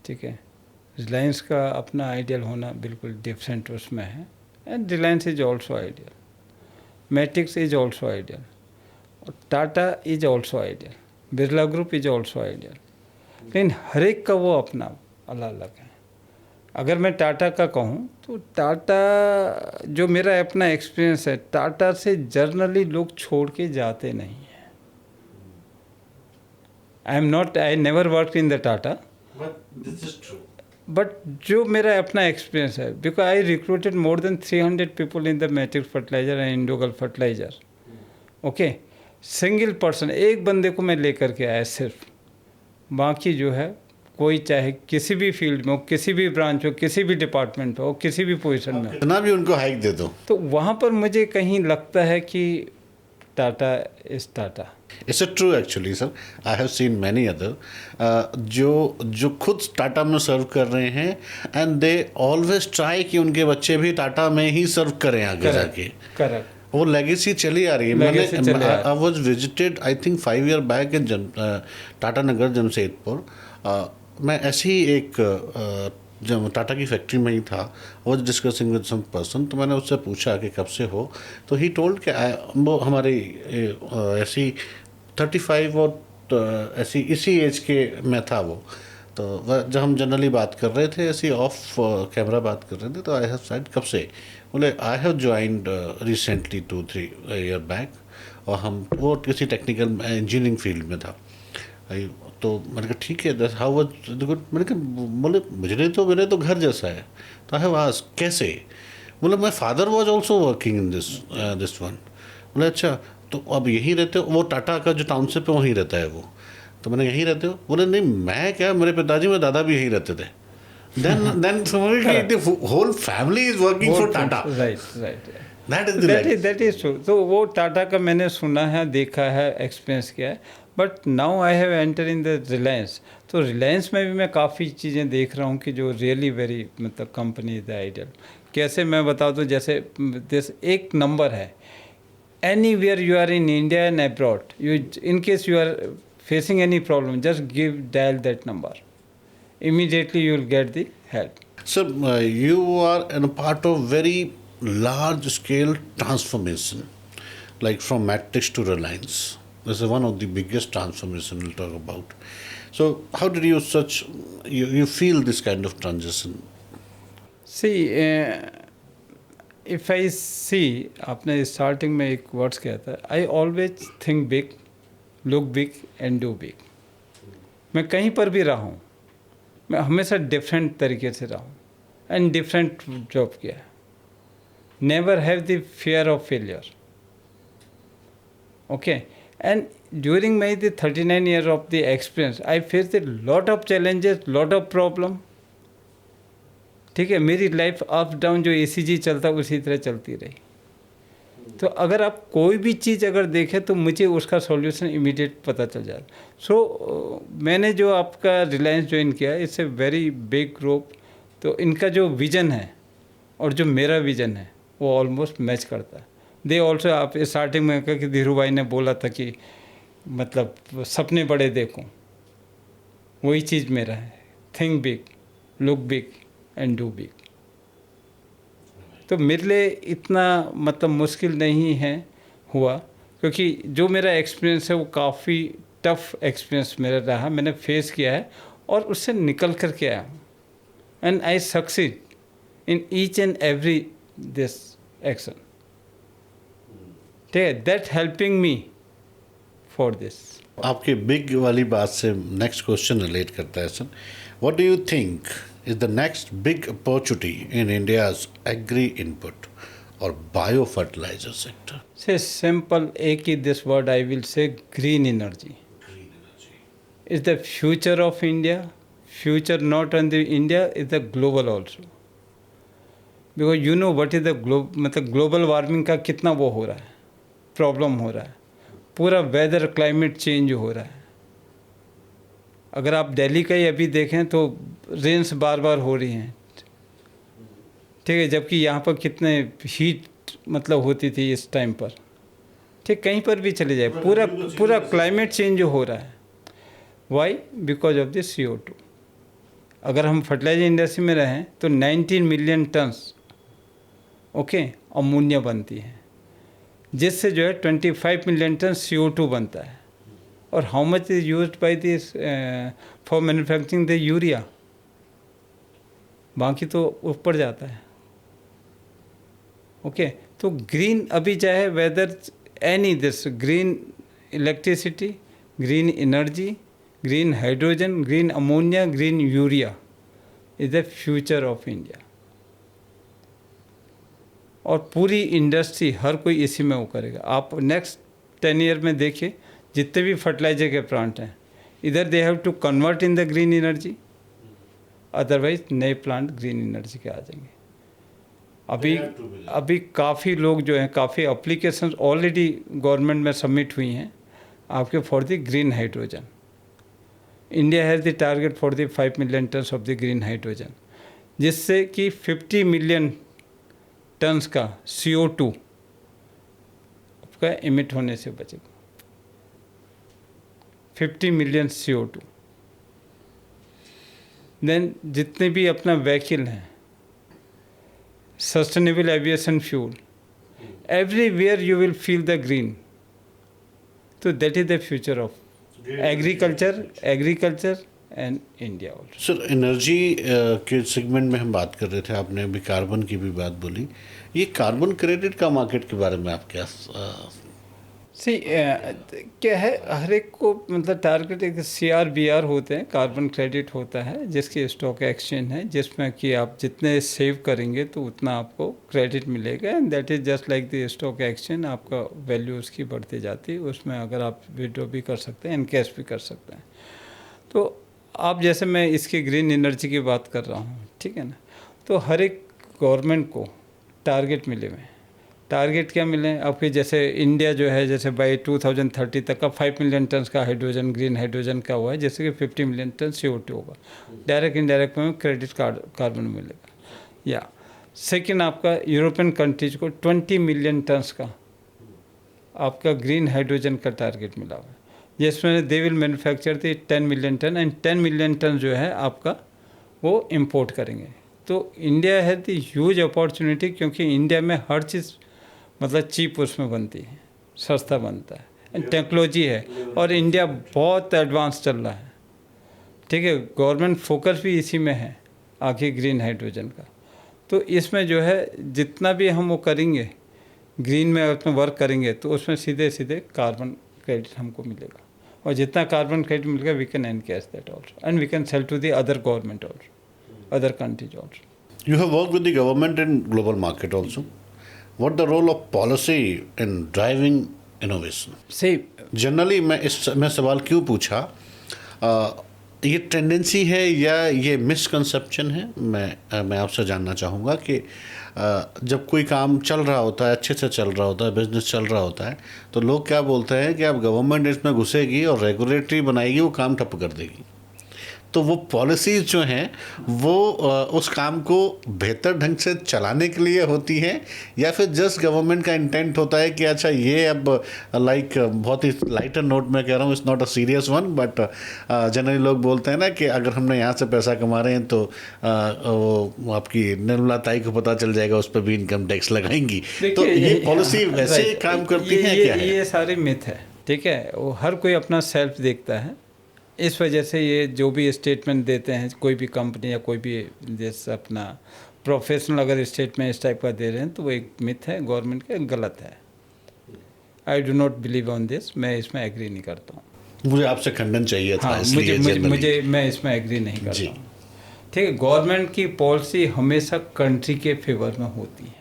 ठीक है। रिलायंस का अपना आइडियल होना बिल्कुल डिफरेंट उसमें है, and Reliance is also ideal, Matrix is also ideal, और Tata is also ideal, Birla group is also ideal. लेकिन हर एक का वो अपना अलग अलग है। अगर मैं टाटा का कहूँ तो टाटा जो मेरा अपना एक्सपीरियंस है, टाटा से जर्नली लोग छोड़ के जाते नहीं हैं। I never work in the Tata, but जो मेरा अपना एक्सपीरियंस है, because I recruited more than 300 people in the Matrix fertilizer and Indogulf fertilizer, okay. Single person, एक बंदे को मैं लेकर के आया सिर्फ, बाकी जो है कोई चाहे किसी भी फील्ड में हो, किसी भी ब्रांच हो, किसी भी डिपार्टमेंट हो, किसी भी पोजीशन में हो, कितना भी उनको हाइक दे दो, तो वहाँ पर मुझे कहीं लगता है कि Tata is Tata. It's true actually sir. I have seen many other जो खुद टाटा में सर्व कर रहे हैं, एंड दे ऑलवेज ट्राई कि उनके बच्चे भी टाटा में ही सर्व करें आगे जाके। करेक्ट, वो लेगेसी चली आ रही है। मैंने I was visited I think 5 year back in Tatanagar Jamshedpur. मैं ऐसे ही एक जब टाटा की फैक्ट्री में ही था, वो डिस्कसिंग विद सम पर्सन, तो मैंने उससे पूछा कि कब से हो, तो ही टोल्ड कि वो हमारी ऐसी 35 और ऐसी इसी एज के में था वो। तो जब हम जनरली बात कर रहे थे, ऐसी ऑफ कैमरा बात कर रहे थे, तो आई हैव सेड कब से, बोले I have joined recently 2-3 year back, और हम वो किसी टेक्निकल इंजीनियरिंग फील्ड में था। तो मैंने कहा ठीक है, दैट्स हाउ वाज गुड। मैंने कहा बोले मेरे तो घर जैसा है। तो आई हैव आस्क्ड कैसे, बोले my father was also working in this one. बोले अच्छा, तो अब यहीं रहते हो? वो टाटा का जो टाउनशिप है वहीं रहता है वो। तो मैंने यहीं रहते हो? बोले नहीं, मैं क्या, मेरे पिताजी मेरे दादा भी यहीं रहते थे। then the whole family is working for Tata. Right. That is true. तो वो टाटा का मैंने सुना है, देखा है, एक्सपीरियंस किया है, but now I have enter in the Reliance. तो रिलायंस में भी मैं काफ़ी चीज़ें देख रहा हूँ कि जो रियली वेरी मतलब कंपनी इज द आइडियल। कैसे मैं बताऊँ तो जैसे एक नंबर है, anywhere you are in India and abroad, you in case you are facing any problem, just dial that number, immediately you will get the help. So you are in a part of very large scale transformation, like from Matrix to Reliance. This is one of the biggest transformation we'll talk about. So how did you feel this kind of transition? See, if I see, आपने starting में एक words किया था, I always think big, look big and do big. मैं कहीं पर भी रहा हूँ, मैं हमेशा डिफरेंट तरीके से रहा हूँ एंड डिफरेंट जॉब किया है। Never have the fear of failure, okay. And during my the 39 year of the experience, I face the lot of challenges, lot of problem, ठीक है। मेरी लाइफ अप डाउन जो ECG चलता उसी तरह चलती रही। तो अगर आप कोई भी चीज़ अगर देखें तो मुझे उसका सॉल्यूशन इमीडिएट पता चल जाए। सो मैंने जो आपका रिलायंस ज्वाइन किया, it's a very big group. तो इनका जो विज़न है और जो मेरा विज़न है वो ऑलमोस्ट मैच करता है। दे ऑल्सो, आप स्टार्टिंग में कहा कि धीरू भाई ने बोला था कि मतलब सपने बड़े देखो, वही चीज़ मेरा है, think big, look big and do big. तो मेरे लिए इतना मतलब मुश्किल नहीं है हुआ, क्योंकि जो मेरा एक्सपीरियंस है वो काफ़ी टफ एक्सपीरियंस मेरा रहा, मैंने फेस किया है और उससे निकल कर के आया, and I succeed in each and every this action, ठीक है। That helping me for this. आपकी बिग वाली बात से नेक्स्ट क्वेश्चन रिलेट करता है sir. What do you think is the next big opportunity in India's agri-input or biofertilizer sector? Say simple, एक ही this word I will say, green energy. Green energy is the future of India. Future not only India, is the global also. Because you know what is the मतलब global warming का कितना वो हो रहा है, problem हो रहा है, पूरा वेदर क्लाइमेट चेंज हो रहा है। अगर आप दिल्ली का ही अभी देखें तो रेन्स बार बार हो रही हैं, ठीक है, जबकि यहाँ पर कितने हीट मतलब होती थी इस टाइम पर। ठीक कहीं पर भी चले जाए, पूरा क्लाइमेट चेंज जो हो रहा है, Y? Because of the CO2। अगर हम फर्टिलाइजर इंडस्ट्री में रहें तो 19 मिलियन टन्स ओके अमोनिया बनती है, जिससे जो है 25 मिलियन टन CO2 बनता है। और how much is used by this for manufacturing the urea, बाकी तो ऊपर जाता है। ओके तो ग्रीन अभी चाहे whether any this green electricity, green energy, green hydrogen, green ammonia, green urea is the future of India. और पूरी इंडस्ट्री हर कोई इसी में वो करेगा। आप नेक्स्ट 10 ईयर में देखिए जितने भी फर्टिलाइजर के प्लांट हैं, इधर they have to convert in the green energy, otherwise नए प्लांट ग्रीन एनर्जी के आ जाएंगे। अभी काफ़ी लोग जो हैं, काफ़ी एप्लीकेशंस ऑलरेडी गवर्नमेंट में सबमिट हुई हैं आपके for the green hydrogen. India has the target for the 5 million tons of the green hydrogen, जिससे कि 50 मिलियन टन्स का CO2 का इमिट होने से बचेगा। 50 मिलियन CO2। देन जितने भी अपना व्हीकल हैं, sustainable aviation fuel, everywhere you will feel the green. तो that is the future of agriculture and India also. Sir, energy के सेगमेंट में हम बात कर रहे थे, आपने अभी कार्बन की भी बात बोली। ये कार्बन क्रेडिट का मार्केट के बारे में आप क्या क्या है, हर एक को मतलब टारगेट एक CRBR होते हैं, कार्बन क्रेडिट होता है जिसकी स्टॉक एक्सचेंज है, जिसमें कि आप जितने सेव करेंगे तो उतना आपको क्रेडिट मिलेगा। And that is just like the stock exchange, आपका वैल्यू उसकी बढ़ती जाती है। उसमें अगर आप विड्रॉ भी कर सकते हैं, एनकैश भी कर सकते हैं। तो आप जैसे मैं इसकी ग्रीन एनर्जी की बात कर रहा हूँ, ठीक है ना, तो हर एक गवर्नमेंट को टारगेट मिले हुए हैं। टारगेट क्या मिले आपके, जैसे इंडिया जो है, जैसे बाई 2030 तक का 5 मिलियन टन का हाइड्रोजन, ग्रीन हाइड्रोजन का हुआ है, जैसे कि 50 मिलियन टन CO2 होगा। डायरेक्ट इनडायरेक्ट में क्रेडिट कार्बन मिलेगा। या सेकेंड, आपका यूरोपियन कंट्रीज को 20 मिलियन टन्स का आपका ग्रीन हाइड्रोजन का टारगेट मिला हुआ है, जिसमें they will manufacture the 10 million ton and 10 million ton जो है आपका वो इम्पोर्ट करेंगे। तो इंडिया है द ह्यूज अपॉर्चुनिटी, क्योंकि इंडिया में हर चीज़ मतलब चीप उसमें बनती है, सस्ता बनता है, एंड टेक्नोलॉजी है, और इंडिया बहुत एडवांस चल रहा है। ठीक है, गवर्नमेंट फोकस भी इसी में है आगे ग्रीन हाइड्रोजन का। तो इसमें जो है जितना भी हम वो करेंगे ग्रीन में अपने वर्क करेंगे, तो उसमें सीधे सीधे कार्बन क्रेडिट हमको मिलेगा, और जितना कार्बन क्रेडिट मिलेगा we can encash that also, and we can sell to the other government also, other countries also. You have worked with the government in global market also. What the role of policy in driving innovation? Generally मैं सवाल क्यों पूछा, ये tendency है या ये misconception है, मैं आपसे जानना चाहूँगा कि जब कोई काम चल रहा होता है, अच्छे से चल रहा होता है, बिजनेस चल रहा होता है, तो लोग क्या बोलते हैं कि अब गवर्नमेंट इसमें घुसेगी और रेगुलेटरी बनाएगी, वो काम ठप कर देगी। तो वो पॉलिसीज़ जो हैं वो उस काम को बेहतर ढंग से चलाने के लिए होती हैं, या फिर जस्ट गवर्नमेंट का इंटेंट होता है कि अच्छा ये अब लाइक बहुत ही लाइटर नोट में कह रहा हूँ, it's not a serious one, but generally लोग बोलते हैं ना कि अगर हमने यहाँ से पैसा कमा रहे हैं तो वो आपकी निर्मला ताई को पता चल जाएगा, उस पर भी इनकम टैक्स लगाएंगी। तो ये पॉलिसी वैसे काम करती है क्या? ये सारी मिथ है, ठीक है। वो हर कोई अपना सेल्फ देखता है, इस वजह से ये जो भी स्टेटमेंट देते हैं कोई भी कंपनी या कोई भी जैसे अपना प्रोफेशनल अगर स्टेटमेंट इस टाइप का दे रहे हैं तो वो एक मिथ है, गवर्नमेंट का गलत है। I do not believe on this, मैं इसमें एग्री नहीं करता हूँ। मुझे आपसे खंडन चाहिए था, इसलिए मुझे मैं इसमें एग्री नहीं करता हूँ। ठीक है, गवर्नमेंट की पॉलिसी हमेशा कंट्री के फेवर में होती है।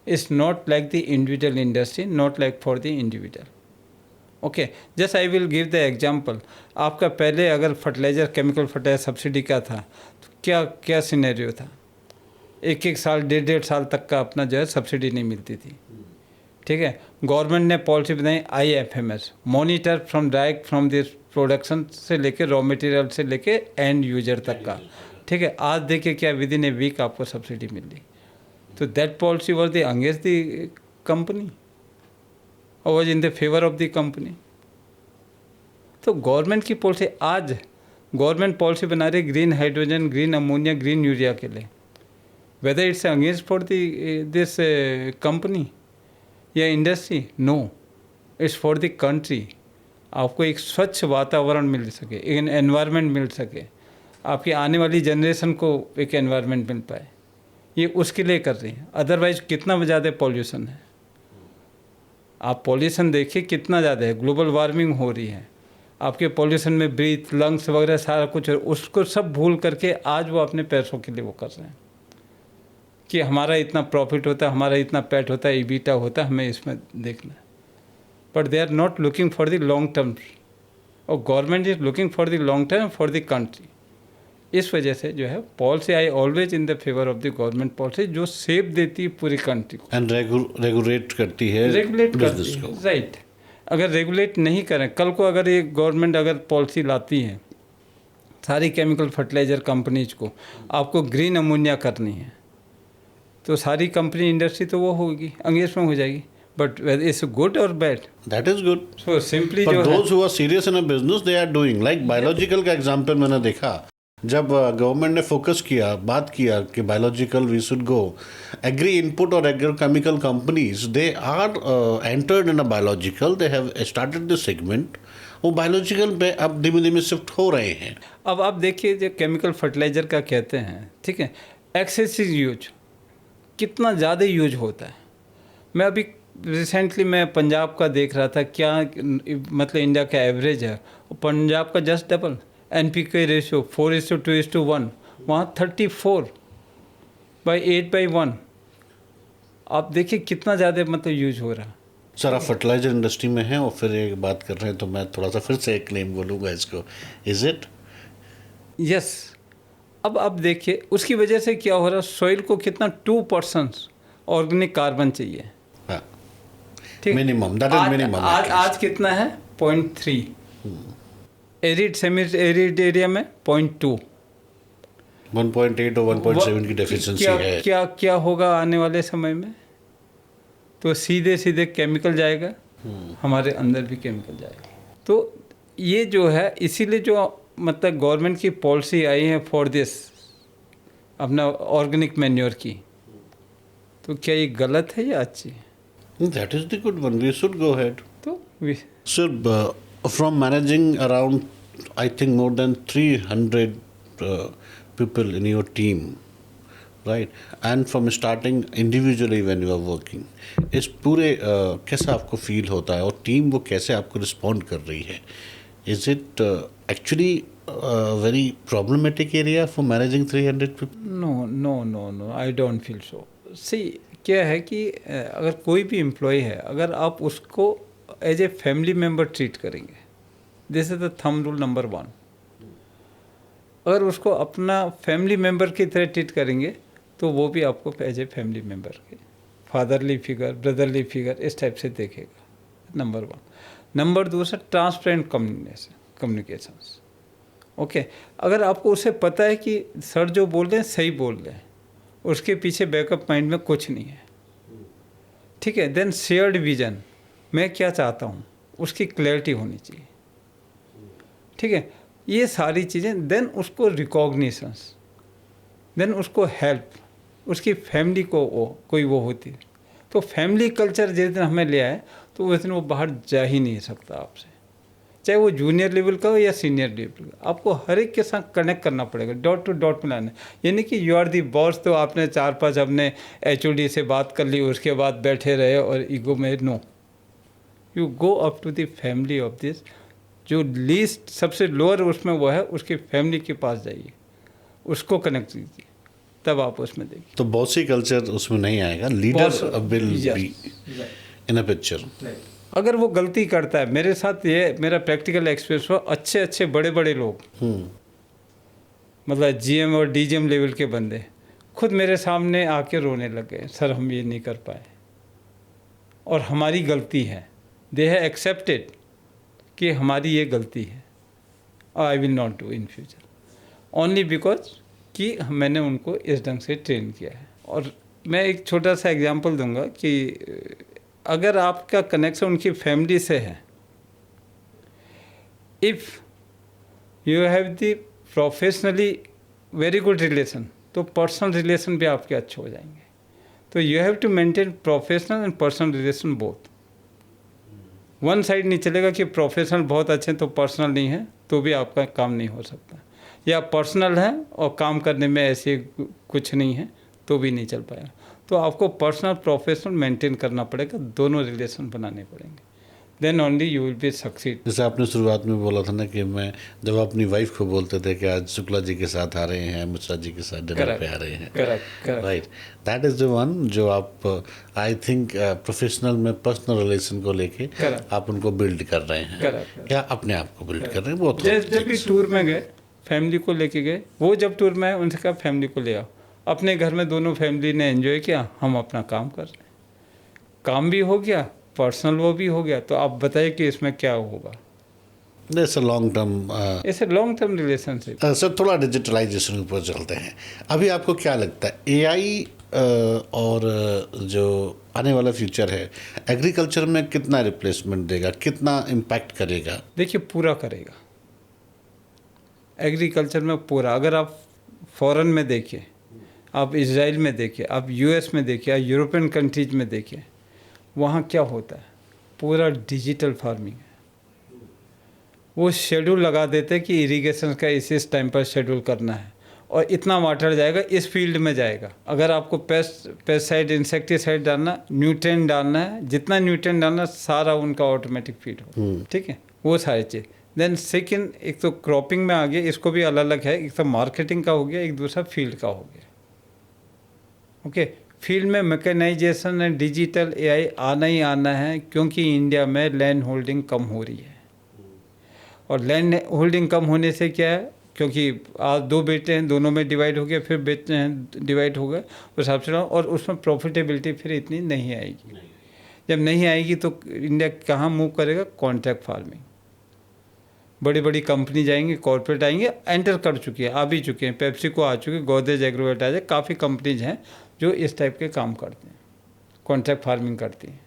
It's not like the individual industry, not like for the individual. Okay, just I will give the example. आपका पहले अगर फर्टिलाइज़र, केमिकल फर्टिलाइजर सब्सिडी का था तो क्या सिनेरियो था, एक साल, डेढ़ साल तक का अपना जो है सब्सिडी नहीं मिलती थी। ठीक है, गवर्नमेंट ने पॉलिसी बनाई IFMS, monitor from direct from this production से लेके रॉ मटेरियल से लेके एंड यूजर तक का। ठीक है, आज देखिए क्या विद इन ए वीक आपको सब्सिडी मिल रही। तो that policy was the against the company. और was in the favour of the company. तो गवर्नमेंट की पॉलिसी, आज गवर्नमेंट पॉलिसी बना रही green hydrogen, green ammonia, green urea के लिए, whether it's against for this company या industry, no, it's for the country. आपको एक स्वच्छ वातावरण मिल सके, एक एनवायरनमेंट मिल सके, आपकी आने वाली जनरेशन को एक एनवायरनमेंट मिल पाए, ये उसके लिए कर रही है। अदरवाइज कितना ज़्यादा पॉल्यूशन है, आप पॉल्यूशन देखिए कितना ज़्यादा है, ग्लोबल वार्मिंग हो रही है, आपके पॉल्यूशन में ब्रीथ, लंग्स वगैरह सारा कुछ है, उसको सब भूल करके आज वो अपने पैसों के लिए वो कर रहे हैं कि हमारा इतना प्रॉफिट होता है, हमारा इतना पैट होता है, ईबीटा होता है, हमें इसमें देखना है। But they are not looking for the long term, और government is looking for the long term for the country. इस वजह से जो है policy, I always in the favour of the government policy जो सेफ देती है पूरी कंट्री को, एंड रेगुलेट करती है, रेगुलेट करती है, राइट। अगर रेगुलेट नहीं करें, कल को अगर ये गवर्नमेंट अगर पॉलिसी लाती है सारी केमिकल फर्टिलाइज़र कंपनीज को, आपको ग्रीन अमोनिया करनी है, तो सारी कंपनी इंडस्ट्री तो वो होगी, अंग्रेज में हो जाएगी। बट इट्स गुड और bad, that is good. So simply But जो those who are serious in a business, they are doing. Like biological का एग्जाम्पल मैंने देखा, जब गवर्नमेंट ने फोकस किया, बात किया कि biological we should go, agri input और agro chemical companies they are entered in a biological, they have started this segment, वो बायोलॉजिकल पे अब धीमे धीमे शिफ्ट हो रहे हैं। अब आप देखिए जो केमिकल फर्टिलाइज़र का कहते हैं, ठीक है, एक्सेसिव यूज, कितना ज़्यादा यूज होता है। मैं अभी रिसेंटली मैं पंजाब का देख रहा था, क्या मतलब इंडिया का एवरेज है, पंजाब का जस्ट डबल, NPK रेशियो 4:2:1, वहाँ 34/8/1। आप देखिए कितना ज़्यादा मतलब यूज हो रहा। सर आप फर्टिलाइजर इंडस्ट्री में हैं और फिर एक बात कर रहे हैं, तो मैं थोड़ा सा फिर से एक क्लेम बोलूँगा इसको, इज इट? यस। अब आप देखिए उसकी वजह से क्या हो रहा है, सॉइल को कितना 2% ऑर्गेनिक कार्बन चाहिए, ठीक, मिनिमम, दैट इज मिनिमम। आज कितना है 0.3, एरिड सेमी एरिड एरिया में 0.2, 1.8 और 1.7 की डेफिशिएंसी है। क्या होगा आने वाले समय में, तो सीधे सीधे केमिकल जाएगा, हमारे अंदर भी केमिकल जाएगा। तो ये जो है, इसीलिए जो मतलब गवर्नमेंट की पॉलिसी आई है फॉर दिस अपना ऑर्गेनिक मैन्योर की, तो क्या ये गलत है या अच्छी है? That is the good one. We should go ahead. तो Sir, from managing around, I think more than 300 people in your team, right? And from starting individually when you are working, इस पूरे कैसा आपको फील होता है और team वो कैसे आपको रिस्पॉन्ड कर रही है? Is it actually a very problematic area for managing 300 people? No, I don't feel so. See, क्या है कि अगर कोई भी एम्प्लॉय है, अगर आप उसको as a family member treat करेंगे, this is the thumb rule number 1। अगर उसको अपना फैमिली मेम्बर की तरह ट्रीट करेंगे तो वो भी आपको एज ए फैमिली मेम्बर के फादरली फिगर, ब्रदरली फिगर इस टाइप से देखेगा, number 1। Number 2 transparent communications. Okay, अगर आपको उससे पता है कि सर जो बोल रहे हैं सही बोल रहे हैं, उसके पीछे बैकअप माइंड में कुछ नहीं है, ठीक है, देन शेयर्ड विजन, मैं क्या चाहता हूँ उसकी क्लैरिटी होनी चाहिए, ठीक है, ये सारी चीज़ें, देन उसको रिकॉग्निशंस, देन उसको हेल्प, उसकी फैमिली को कोई वो होती है, तो फैमिली कल्चर जिस दिन हमें ले आए तो उस दिन वो बाहर जा ही नहीं सकता आपसे, चाहे वो जूनियर लेवल का हो या सीनियर लेवल का, आपको हर एक के साथ कनेक्ट करना पड़ेगा, डॉट टू डॉट मिलाना। यानी कि यू आर दी बॉस, तो आपने 4-5 अपने HOD से बात कर ली, उसके बाद बैठे रहे और ईगो में, no, you go up to the family of this, जो लीस्ट सबसे लोअर उसमें वो है, उसकी फैमिली के पास जाइए, उसको कनेक्ट कीजिए, तब आप उसमें देखिए। तो बॉसी कल्चर उसमें नहीं आएगा, leader will be in a picture. अगर वो गलती करता है, मेरे साथ ये मेरा प्रैक्टिकल एक्सपीरियंस हुआ, अच्छे बड़े लोग, मतलब GM और DGM लेवल के बंदे खुद मेरे सामने आके रोने लग गए, सर हम ये नहीं कर पाए और हमारी गलती है, दे हैव एक्सेप्टेड कि हमारी ये गलती है, और I will not do in future, only because कि मैंने उनको इस ढंग से ट्रेन किया है। और मैं एक छोटा सा एग्जांपल दूंगा कि अगर आपका कनेक्शन उनकी फैमिली से है, if you have the professionally very good relation, तो पर्सनल रिलेशन भी आपके अच्छे हो जाएंगे। तो you have to maintain professional and personal relation both. One side नहीं चलेगा कि प्रोफेशनल बहुत अच्छे हैं तो पर्सनल नहीं है, तो भी आपका काम नहीं हो सकता, या पर्सनल है और काम करने में ऐसे कुछ नहीं है तो भी नहीं चल पाएगा। तो आपको पर्सनल प्रोफेशनल मेंटेन करना पड़ेगा, दोनों रिलेशन बनाने पड़ेंगे, then only you will be succeed. जैसे आपने शुरुआत में बोला था ना कि मैं जब अपनी वाइफ को बोलते थे कि आज शुक्ला जी के साथ आ रहे हैं, मिश्रा जी के साथ डिनर पे आ रहे हैं, correct, right, that is the one जो आप आई थिंक प्रोफेशनल में पर्सनल रिलेशन को लेके आप उनको बिल्ड कर रहे हैं, या अपने आप को बिल्ड कर रहे हैं। वो जब भी टूर में गए फैमिली को लेके गए, वो जब टूर में आए उनसे कहा फैमिली को ले आओ, अपने घर में दोनों फैमिली ने एंजॉय किया, हम अपना काम कर रहे हैं, काम भी हो गया, पर्सनल वो भी हो गया। तो आप बताइए कि इसमें क्या होगा? It's a long term, it's long term relationship. Sir थोड़ा डिजिटलाइजेशन पर चलते हैं। अभी आपको क्या लगता है एआई और जो आने वाला फ्यूचर है एग्रीकल्चर में कितना रिप्लेसमेंट देगा, कितना इम्पैक्ट करेगा? देखिए पूरा करेगा एग्रीकल्चर में पूरा। अगर आप फॉरेन में देखिए, आप इजराइल में देखिए, आप यूएस में देखिए, आप यूरोपियन कंट्रीज में देखिए, वहाँ क्या होता है, पूरा डिजिटल फार्मिंग है। वो शेड्यूल लगा देते हैं कि इरिगेशन का इस टाइम पर शेड्यूल करना है और इतना वाटर जाएगा, इस फील्ड में जाएगा। अगर आपको पेस्टिसाइड इंसेक्टिसाइड डालना, न्यूट्रिएंट डालना है, जितना न्यूट्रिएंट डालना सारा उनका ऑटोमेटिक फीड हो, ठीक है, वो सारी चीज़। देन सेकेंड, एक तो क्रॉपिंग में आ गया, इसको भी अलग अलग है, एक तो मार्केटिंग का हो गया, एक दूसरा फील्ड का हो गया। ओके, फील्ड में मैकेनाइजेशन एंड डिजिटल एआई आना ही आना है, क्योंकि इंडिया में लैंड होल्डिंग कम हो रही है। और लैंड होल्डिंग कम होने से क्या है, क्योंकि आज 2 बेटे हैं, दोनों में डिवाइड हो गया, फिर बेटे हैं डिवाइड हो गए उस हिसाब से, और उसमें प्रॉफिटेबिलिटी फिर इतनी नहीं आएगी। जब नहीं आएगी तो इंडिया कहाँ मूव करेगा? Contract farming. बड़ी बड़ी कंपनी जाएंगी, कॉर्पोरेट आएंगे, एंटर कर चुकी है, आ भी चुके हैं, पेप्सिको आ चुके हैं, गोदरेज एग्रोवेट आ जाए, काफ़ी कंपनीज हैं जो इस टाइप के काम करते हैं, कॉन्ट्रैक्ट फार्मिंग करती हैं।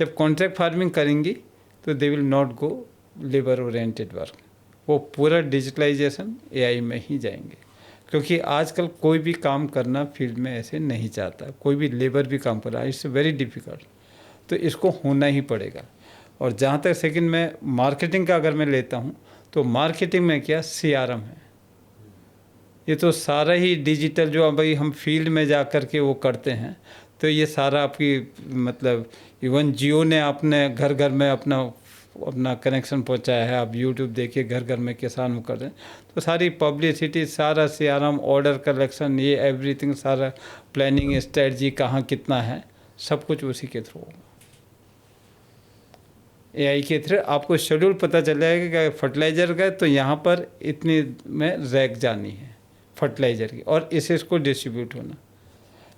जब कॉन्ट्रैक्ट फार्मिंग करेंगी तो they will not go labour oriented work, वो पूरा डिजिटलाइजेशन एआई में ही जाएंगे। क्योंकि आजकल कोई भी काम करना फील्ड में ऐसे नहीं चाहता, कोई भी लेबर भी काम कर रहा है, इट्स वेरी डिफ़िकल्ट, तो इसको होना ही पड़ेगा। और जहाँ तक सेकंड में मार्केटिंग का अगर मैं लेता हूँ, तो मार्केटिंग में क्या सीआरएम है, ये तो सारा ही डिजिटल, जो भाई हम फील्ड में जा कर के वो करते हैं, तो ये सारा आपकी मतलब इवन जियो ने अपने घर घर में अपना कनेक्शन पहुंचाया है। आप यूट्यूब देखिए, घर घर में किसान कर रहे हैं, तो सारी पब्लिसिटी, सारा सीआरएम, ऑर्डर कलेक्शन, ये एवरीथिंग, सारा प्लानिंग स्ट्रेटजी कहाँ कितना है, सब कुछ उसी के थ्रू होगा। एआई के थ्रू आपको शेड्यूल पता चल जाएगा कि फर्टिलाइज़र का तो यहाँ पर इतनी में रैक जानी है फर्टिलाइज़र की, और इसको डिस्ट्रीब्यूट होना।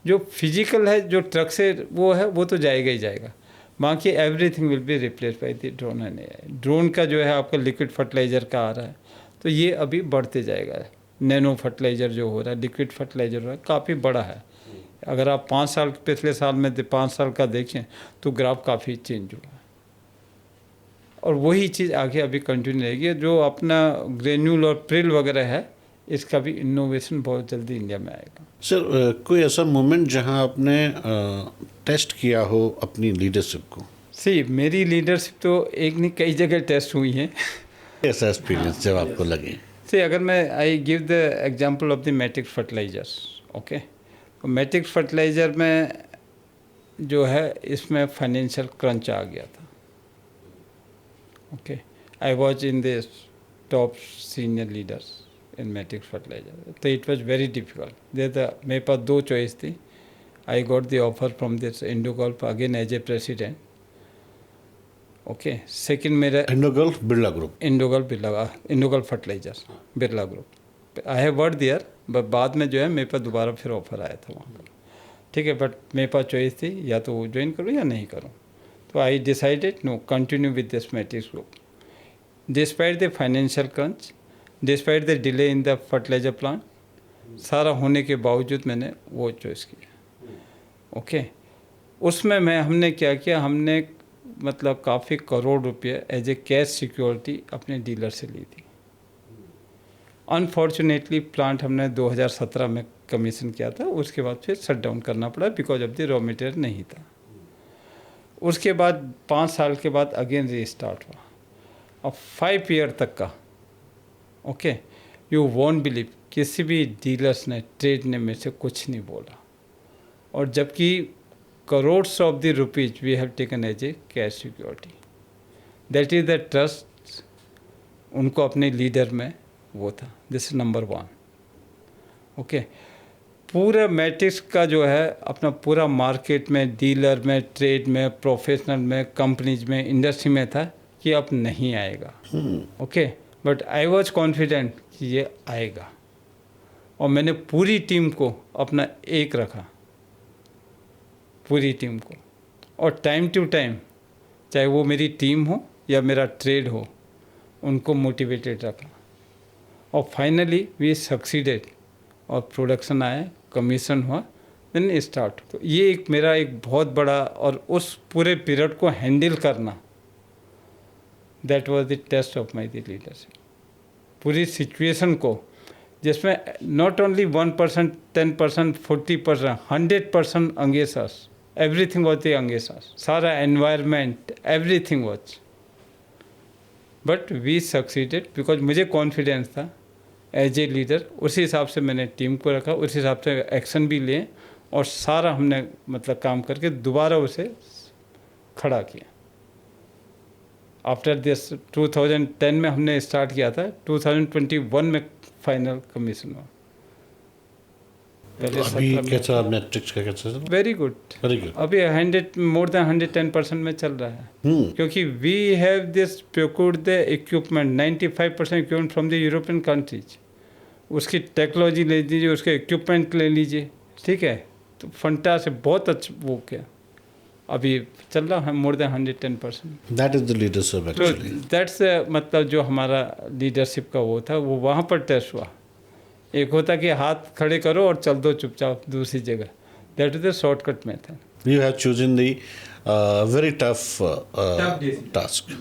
जो फिजिकल है, जो ट्रक से वो है, वो तो जाएगा ही जाएगा, बाकी everything will be replace by the drone and AI. Drone का जो है आपका लिक्विड फर्टिलाइज़र का आ रहा है, तो ये अभी बढ़ते जाएगा। नैनो फर्टिलाइज़र जो हो रहा है, लिक्विड फर्टिलाइज़र हो रहा है, काफ़ी बड़ा है। अगर आप 5 साल पिछले साल में 5 साल का देखें तो ग्राफ काफ़ी चेंज हुआ है, और वही चीज़ आगे अभी कंटिन्यू रहेगी। जो अपना ग्रेन्यूल और प्रिल वगैरह है, इसका भी इनोवेशन बहुत जल्दी इंडिया में आएगा। सर कोई ऐसा मोमेंट जहां आपने टेस्ट किया हो अपनी लीडरशिप को? मेरी लीडरशिप तो एक नहीं कई जगह टेस्ट हुई है। ऐसा एक्सपीरियंस जब आपको लगे? अगर मैं I give the example of the Matrix fertilizers, okay, तो मैट्रिक्स फर्टिलाइज़र में जो है, इसमें फाइनेंशियल क्रंच आ गया था। Okay, I was in the top senior leaders in Matrix fertilizer, तो इट वॉज वेरी डिफिकल्ट। मेरे पास 2 चॉइस थी। I got the offer from this Indogulf again as a president. Okay, second मेरा Indogulf Birla group, Indogulf fertilizers Birla group. I have word there, but बाद में जो है मेरे पास दोबारा फिर ऑफर आया था वहाँ पर, ठीक है, बट मेरे पास चॉइस थी, या तो ज्वाइन करूँ या नहीं करूँ। तो I decided no, continue with this Matrix group despite the financial crunch, despite the delay in the fertilizer plant, सारा होने के बावजूद मैंने वो चॉइस किया। ओके, उसमें हमने क्या किया, हमने मतलब काफ़ी करोड़ रुपये एज ए कैश सिक्योरिटी अपने डीलर से ली थी। अनफॉर्चुनेटली प्लांट हमने 2017 में कमीशन किया था, उसके बाद फिर शट डाउन करना पड़ा because of the raw material नहीं था। उसके बाद 5 साल के बाद अगेन रीस्टार्ट हुआ। अब 5 ईयर तक का ओके, यू वॉन्ट बिलीव, किसी भी डीलर्स ने, ट्रेड ने मेरे से कुछ नहीं बोला। और जबकि crores of the rupees we have taken as a cash security. That is the trust उनको अपने लीडर में वो था। This is number 1 okay. पूरा मैट्रिक्स का जो है अपना पूरा मार्केट में, डीलर में, ट्रेड में, प्रोफेशनल में, कंपनीज में, इंडस्ट्री में था कि अब नहीं आएगा okay. But I was confident कि ये आएगा और मैंने पूरी टीम को अपना एक रखा, पूरी टीम को। और टाइम टू टाइम, चाहे वो मेरी टीम हो या मेरा ट्रेड हो, उनको मोटिवेटेड रखा। और फाइनली वी सक्सीडेड और प्रोडक्शन आया, कमीशन हुआ, देन स्टार्ट। तो ये एक मेरा एक बहुत बड़ा, और उस पूरे पीरियड को हैंडल करना, that was the test of my the leadership. पूरी सिचुएशन को, जिसमें not only 1%, 10%, 40%, 100% against us, everything was the against us, सारा environment, everything was. But we succeeded because मुझे कॉन्फिडेंस था एज ए लीडर। उसी हिसाब से मैंने टीम को रखा, उसी हिसाब से एक्शन भी लिए और सारा हमने मतलब काम करके दोबारा उसे खड़ा किया। आफ्टर दिस 2010 में हमने स्टार्ट किया था, 2021 में फाइनल कमीशन हुआ। तो अभी कैसा मैट्रिक्स का कैसा? Very good, very good. अभी 100 मोर देन 110% में चल रहा है क्योंकि we have this procured the equipment 95% equipment from the European countries. उसकी टेक्नोलॉजी ले लीजिए, उसके इक्विपमेंट ले लीजिए, ठीक है। तो फंटा से बहुत अच्छा वो किया, अभी चल रहा है more than 110%। That is the leadership actually. That's मतलब जो हमारा लीडरशिप का वो था, वो वहाँ पर टेस्ट हुआ। एक होता कि हाथ खड़े करो और चल दो चुपचाप दूसरी जगह, that is the shortcut method. You have chosen the very tough task,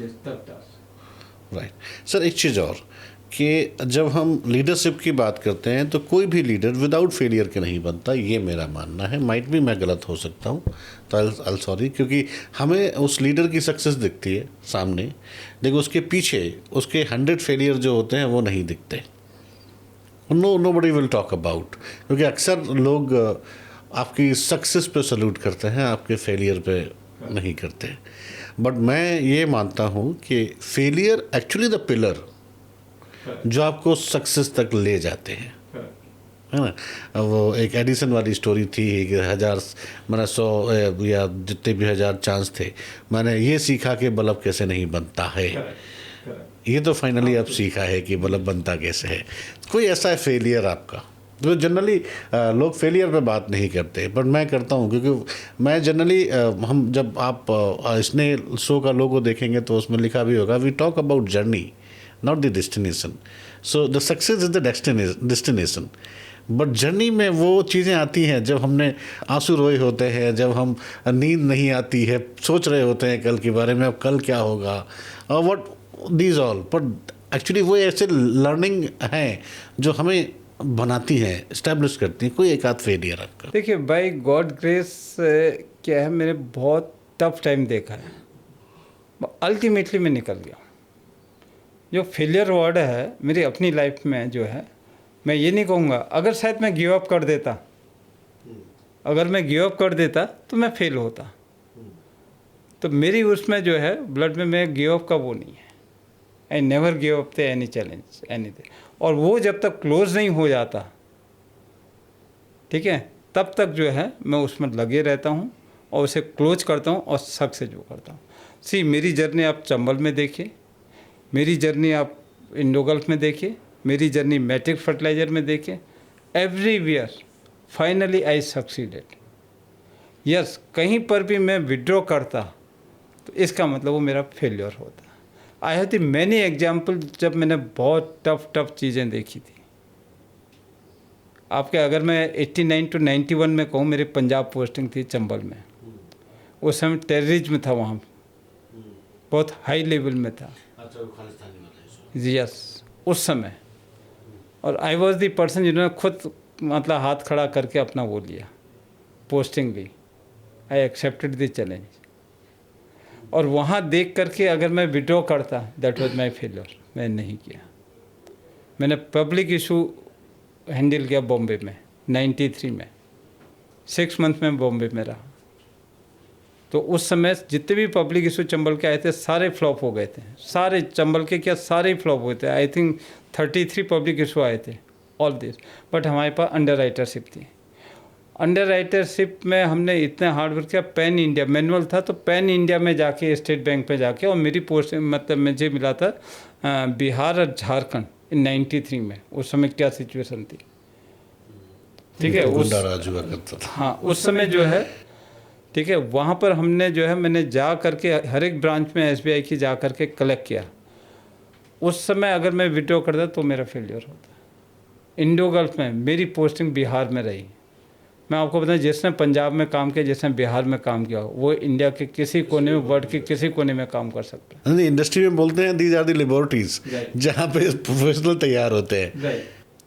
right. Sir एक चीज़ और कि जब हम लीडरशिप की बात करते हैं तो कोई भी लीडर विदाउट फेलियर के नहीं बनता, ये मेरा मानना है। माइट भी मैं गलत हो सकता हूँ, तो आई सॉरी, क्योंकि हमें उस लीडर की सक्सेस दिखती है सामने, लेकिन उसके पीछे उसके 100 फेलियर जो होते हैं वो नहीं दिखते। नोबडी विल टॉक अबाउट, क्योंकि अक्सर लोग आपकी सक्सेस पे सल्यूट करते हैं, आपके फेलियर पे नहीं करते। बट मैं ये मानता हूँ कि फेलियर एक्चुअली द पिलर जो आपको सक्सेस तक ले जाते हैं, है ना। वो एक एडिसन वाली स्टोरी थी कि 1000 मैंने 100 या जितने भी 1000 चांस थे, मैंने ये सीखा कि बल्ब कैसे नहीं बनता है। ये तो फाइनली अब सीखा है कि बल्ब बनता कैसे है। कोई ऐसा है फेलियर आपका? तो जनरली लोग फेलियर पे बात नहीं करते, बट मैं करता हूँ, क्योंकि मैं जनरली हम जब आप इसने शो का लोगो देखेंगे तो उसमें लिखा भी होगा, we talk about journey not the destination. So the success is the destination. But journey में वो चीज़ें आती हैं जब हमने आंसू रोए होते हैं, जब हम नींद नहीं आती है, सोच रहे होते हैं कल के बारे में, अब कल क्या होगा, और what these all. But actually वो ऐसे लर्निंग हैं जो हमें बनाती हैं, इस्टेब्लिश करती हैं। कोई एक आध फेलियर आपका? देखिए बाय गॉड ग्रेस क्या है, मैंने बहुत टफ टाइम देखा है, अल्टीमेटली मैं निकल गया। जो फेलियर वर्ड है मेरी अपनी लाइफ में जो है, मैं ये नहीं कहूँगा, अगर शायद मैं गिव अप कर देता, अगर मैं गिव अप कर देता तो मैं फेल होता। तो मेरी उसमें जो है ब्लड में, मैं गिव अप का वो नहीं है। I never give up the any challenge, anything. और वो जब तक क्लोज नहीं हो जाता, ठीक है, तब तक जो है मैं उसमें लगे रहता हूँ और उसे क्लोज करता हूँ और सक्सेस जो करता हूँ। सी मेरी जर्नी आप चंबल में देखिए, मेरी जर्नी आप इंडोगल्फ में देखिए, मेरी जर्नी मैट्रिक फर्टिलाइजर में देखिए, everywhere finally I succeeded. Yes, कहीं पर भी मैं विड्रॉ करता तो इसका मतलब वो मेरा फेलियर होता। I have the many example जब मैंने बहुत टफ चीज़ें देखी थी। आपके अगर मैं 89 to 91 में कहूँ, मेरी पंजाब पोस्टिंग थी चंबल में, उस समय टेररिज्म था वहाँ, बहुत हाई लेवल में था। अच्छा, वो खालिस्तानी वाला इशू। यस, उस समय। और आई वॉज दी पर्सन जिन्होंने खुद मतलब हाथ खड़ा करके अपना वो लिया, पोस्टिंग ली। I accepted the challenge. और वहाँ देख करके अगर मैं विड्रॉ करता, दैट वाज माय फेलियर। मैं नहीं किया। मैंने पब्लिक इशू हैंडल किया बॉम्बे में 93 में, 6 मंथ में बॉम्बे में रहा। तो उस समय जितने भी पब्लिक इशू चंबल के आए थे सारे फ्लॉप हो गए थे, सारे चंबल के क्या सारे ही फ्लॉप हुए थे। आई थिंक 33 पब्लिक इशू आए थे, ऑल दिस। बट हमारे पास अंडर राइटरशिप थी। अंडर राइटरशिप में हमने इतना हार्ड वर्क किया। पैन इंडिया मैनुअल था, तो पैन इंडिया में जाके स्टेट बैंक पे जाके, और मेरी पोस्ट मतलब मुझे मिला था बिहार और झारखंड इन 93 में। उस समय क्या सिचुएशन थी, ठीक है, उस राज हुआ करता था। हाँ, उस समय जो है, ठीक है, वहाँ पर हमने जो है मैंने जा करके हर एक ब्रांच में एसबीआई की जा करके कलेक्ट किया। उस समय अगर मैं विड्रॉ करता तो मेरा फेलियर होता। इंडो गल्फ में मेरी पोस्टिंग बिहार में रही। मैं आपको बताऊं, जिसने पंजाब में काम किया, जिसने बिहार में काम किया, वो इंडिया के किसी कोने में, वर्ल्ड के किसी कोने में काम कर सकता है। इंडस्ट्री में बोलते हैं दीज आर द लेबोरेटरीज, जहाँ पे प्रोफेशनल तैयार होते हैं।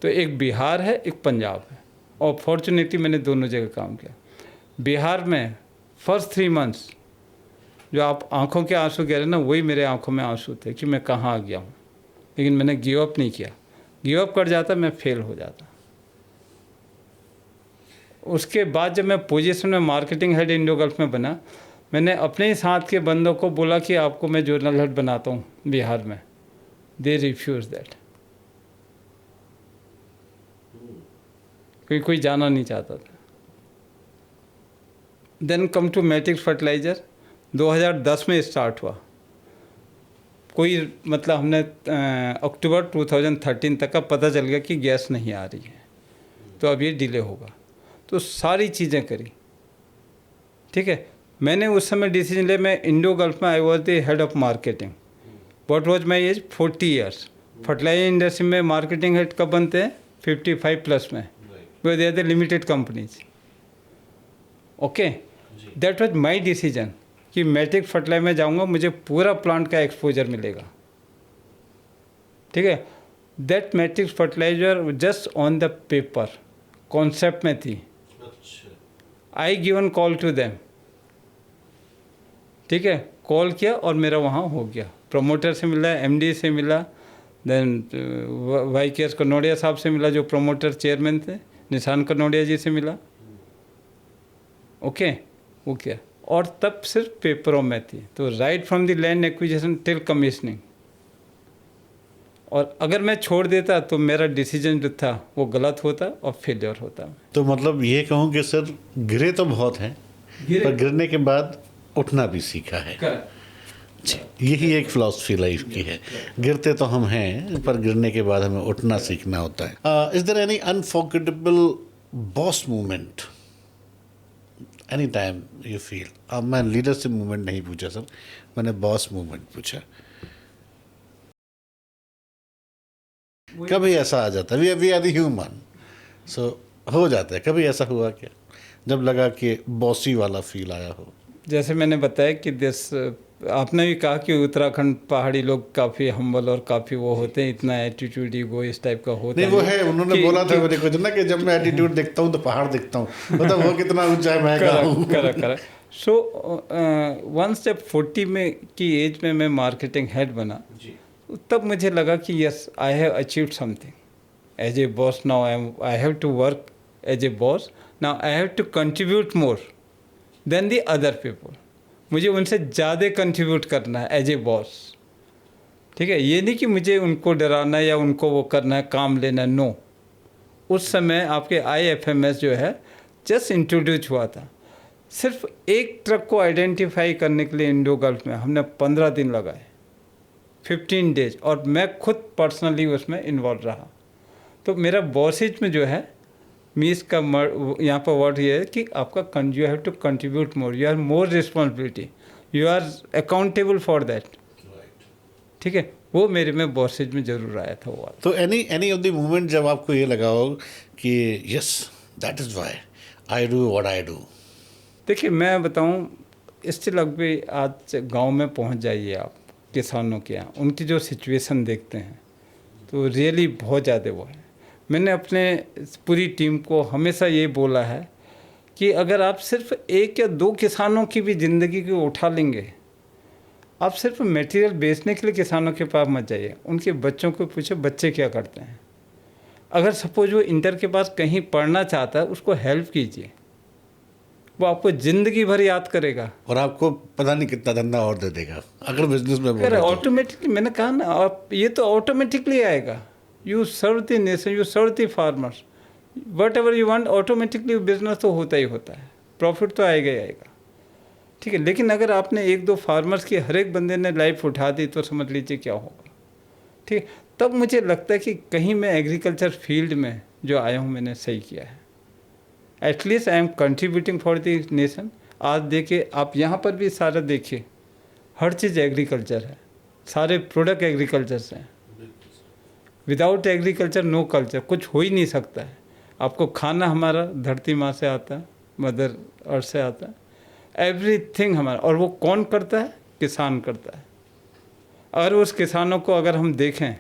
तो एक बिहार है, एक पंजाब है, और फॉर्चुनेटली मैंने दोनों जगह काम किया। बिहार में फर्स्ट 3 मंथ्स जो आप आंखों के आंसू कह रहे हैं ना, वही मेरे आंखों में आंसू थे कि मैं कहाँ आ गया हूँ। लेकिन मैंने गिव अप नहीं किया। गिव अप कर जाता मैं फेल हो जाता। उसके बाद जब मैं पोजीशन में मार्केटिंग हेड इंडो गल्फ में बना, मैंने अपने ही साथ के बंदों को बोला कि आपको मैं जर्नल हेड बनाता हूँ बिहार में। दे रिफ्यूज दैट, क्योंकि कोई जाना नहीं चाहता था। Then come to Matrix fertilizer 2010 में स्टार्ट हुआ। कोई मतलब हमने अक्टूबर 2013 तक का पता चल गया कि गैस नहीं आ रही है, तो अब ये डिले होगा। तो सारी चीज़ें करी, ठीक है। मैंने उस समय डिसीजन लिया, मैं इंडो गल्फ में I was the head of marketing. What was my age 40 years. Fertilizer industry में मार्केटिंग हेड कब बनते हैं 55 प्लस में, वो they are the limited companies. Okay, that was my decision कि मैट्रिक फर्टिलाइजर में जाऊंगा, मुझे पूरा प्लांट का एक्सपोजर मिलेगा, ठीक है। That Matrix fertilizer just on the paper concept में थी। I given call to them, ठीक है, कॉल किया और मेरा वहाँ हो गया। प्रोमोटर से मिला, एमडी से मिला, देन वाई के एस कनौड़िया साहब से मिला जो प्रोमोटर चेयरमैन थे, निशान कनौड़िया जी से मिला। ओके, वो क्या, और तब सिर्फ पेपरों में थी। तो right from the land acquisition till commissioning. और अगर मैं छोड़ देता तो मेरा डिसीजन जो था वो गलत होता और फेलियर होता। तो मतलब ये कहूँ कि सर गिरे तो बहुत हैं, पर गिरने के बाद उठना भी सीखा है। यही एक फिलॉसफी लाइफ की है। गिरते तो हम हैं, पर गिरने के बाद हमें उठना सीखना होता है। Is there any unforgettable boss movement any time you feel? अब मैं लीडरशिप मूवमेंट नहीं पूछा सर, मैंने बॉस मूवमेंट पूछा। कभी ऐसा आ जाता है, वी आर द ह्यूमन, सो हो जाता है। कभी ऐसा हुआ क्या जब लगा कि बॉसी वाला फील आया हो? जैसे मैंने बताया कि देश, आपने भी कहा कि उत्तराखंड पहाड़ी लोग काफ़ी हम्बल और काफ़ी वो होते हैं, इतना एटीट्यूड ईगो इस टाइप का होता नहीं, वो है, उन्होंने बोला था मेरे को ना कि जब मैं एटीट्यूड देखता हूँ तो पहाड़ देखता हूँ, मतलब वो कितना ऊंचा है मैं कहाँ हूँ। करेक्ट। सो वंस जब 40 में की एज में मैं मार्केटिंग हेड बना, तब मुझे लगा कि yes I have achieved something as a boss. Now I have to work as a boss. Now I have to contribute more than the other people. मुझे उनसे ज़्यादा कंट्रीब्यूट करना है एज ए बॉस, ठीक है। ये नहीं कि मुझे उनको डराना है या उनको वो करना है, काम लेना है, नो। उस समय आपके IFMS जो है जस्ट इंट्रोड्यूस हुआ था। सिर्फ एक ट्रक को आइडेंटिफाई करने के लिए इंडो गल्फ में हमने 15 दिन लगाए, 15 डेज, और मैं खुद पर्सनली उसमें इन्वॉल्व रहा। तो मेरा बॉसेज में जो है मीस का यहाँ पर वर्ड ये है कि आपका you have to contribute more, you have more responsibility, you are accountable for that, ठीक है। वो मेरे में बॉसेज में जरूर आया था वो। तो एनी ऑफ द मोमेंट जब आपको ये लगा हो कि yes that is why I do what I do? देखिए मैं बताऊँ, स्टिल अभी आज गांव में पहुंच जाइए आप किसानों के यहाँ, उनकी जो सिचुएशन देखते हैं तो रियली बहुत ज़्यादा वो है। मैंने अपने पूरी टीम को हमेशा ये बोला है कि अगर आप सिर्फ 1 या 2 किसानों की भी ज़िंदगी को उठा लेंगे, आप सिर्फ मटेरियल बेचने के लिए किसानों के पास मत जाइए, उनके बच्चों को पूछो बच्चे क्या करते हैं। अगर सपोज वो इंटर के पास कहीं पढ़ना चाहता है, उसको हेल्प कीजिए, वो आपको ज़िंदगी भर याद करेगा और आपको पता नहीं कितना धंधा और दे देगा अगर बिजनेस में अगर ऑटोमेटिकली, मैंने कहा ना, आप ये तो ऑटोमेटिकली आएगा। You serve the nation, you serve the farmers, whatever you want, automatically business तो होता ही होता है, प्रॉफिट तो आएगा ही आएगा। ठीक है, लेकिन अगर आपने 1-2 फार्मर्स की हर एक बंदे ने लाइफ उठा दी तो समझ लीजिए क्या होगा। ठीक है, तब मुझे लगता है कि कहीं मैं एग्रीकल्चर फील्ड में जो आया हूँ मैंने सही किया है। At least I am contributing for the nation. आज देखिए आप यहाँ पर भी सारा देखिए, हर चीज़ एग्रीकल्चर है, सारे प्रोडक्ट एग्रीकल्चर से हैं। विदाउट एग्रीकल्चर नो कल्चर, कुछ हो ही नहीं सकता है। आपको खाना हमारा धरती माँ से आता है, मदर अर्थ से आता है, एवरीथिंग हमारा। और वो कौन करता है? किसान करता है। और उस किसानों को अगर हम देखें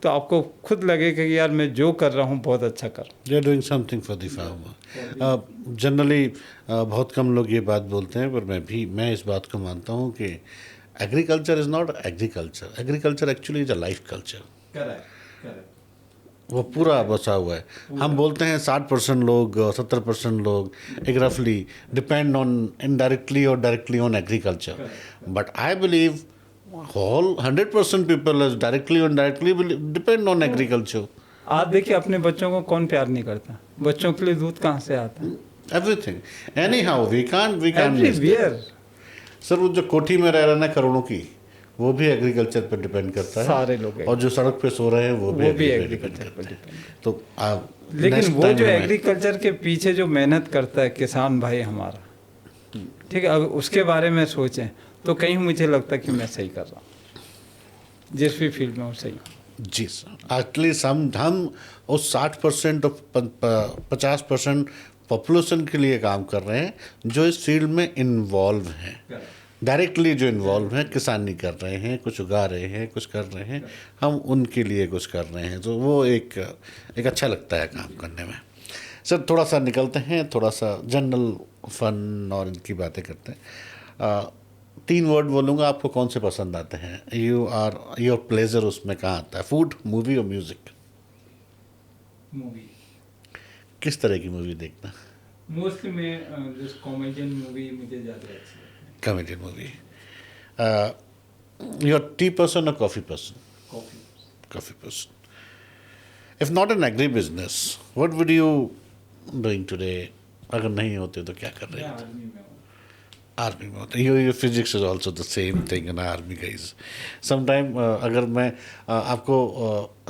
तो आपको खुद लगेगा कि यार मैं जो कर रहा हूँ बहुत अच्छा कर रहा हूँ। They are doing something for the farmer. Generally बहुत कम लोग ये बात बोलते हैं, पर मैं इस बात को मानता हूँ कि agriculture is not agriculture, agriculture actually is a life culture. वो पूरा बसा हुआ है। हम बोलते हैं 60% लोग, 70% लोग एक रफली डिपेंड ऑन इनडायरेक्टली और directly on agriculture, but I believe whole 100% people is directly or indirectly will depend on agriculture. आप देखिए अपने बच्चों को कौन प्यार नहीं करता, बच्चों के लिए दूध कहाँ से आता है? Everything, anyhow we can't Everywhere. Sir वो जो कोठी में रह रहे हैं करोड़ों की, वो भी एग्रीकल्चर पर डिपेंड करता है। सारे लोग, और जो सड़क पे सो रहे हैं वो भी एग्रीकल्चर पर डिपेंड। तो लेकिन वो जो एग्रीकल्चर के पीछे जो मेहनत करता है किसान भाई हमारा, ठीक है, अगर उसके बारे में सोचें तो कहीं मुझे लगता है कि मैं सही कर रहा हूँ, जिस भी फील्ड में हूँ सही हूँ। जी सर, एटलीस्ट हम उस 60% और 50% पॉपुलेशन के लिए काम कर रहे हैं जो इस फील्ड में इन्वॉल्व हैं, डायरेक्टली जो इन्वॉल्व हैं, किसानी कर रहे हैं, कुछ उगा रहे हैं, कुछ कर रहे हैं, हम उनके लिए कुछ कर रहे हैं, तो वो एक अच्छा लगता है काम करने में। सर थोड़ा सा निकलते हैं, थोड़ा सा जनरल फन और इनकी बातें करते हैं। 3 वर्ड बोलूँगा, आपको कौन से पसंद आते हैं? योर प्लेजर उसमें कहाँ आता है? फूड, मूवी और म्यूजिक? मूवी। किस तरह की मूवी देखना? मोस्टली मैं कॉमेडियन मूवी मुझे ज़्यादा अच्छी लगती है। Comedian movie. Your tea person और coffee person? Coffee person. If not an agri business, what would you doing today? अगर नहीं होते तो क्या कर रहे हैं? आर्मी में होता है। Your physics is also the same thing in army guys. Sometime अगर मैं आपको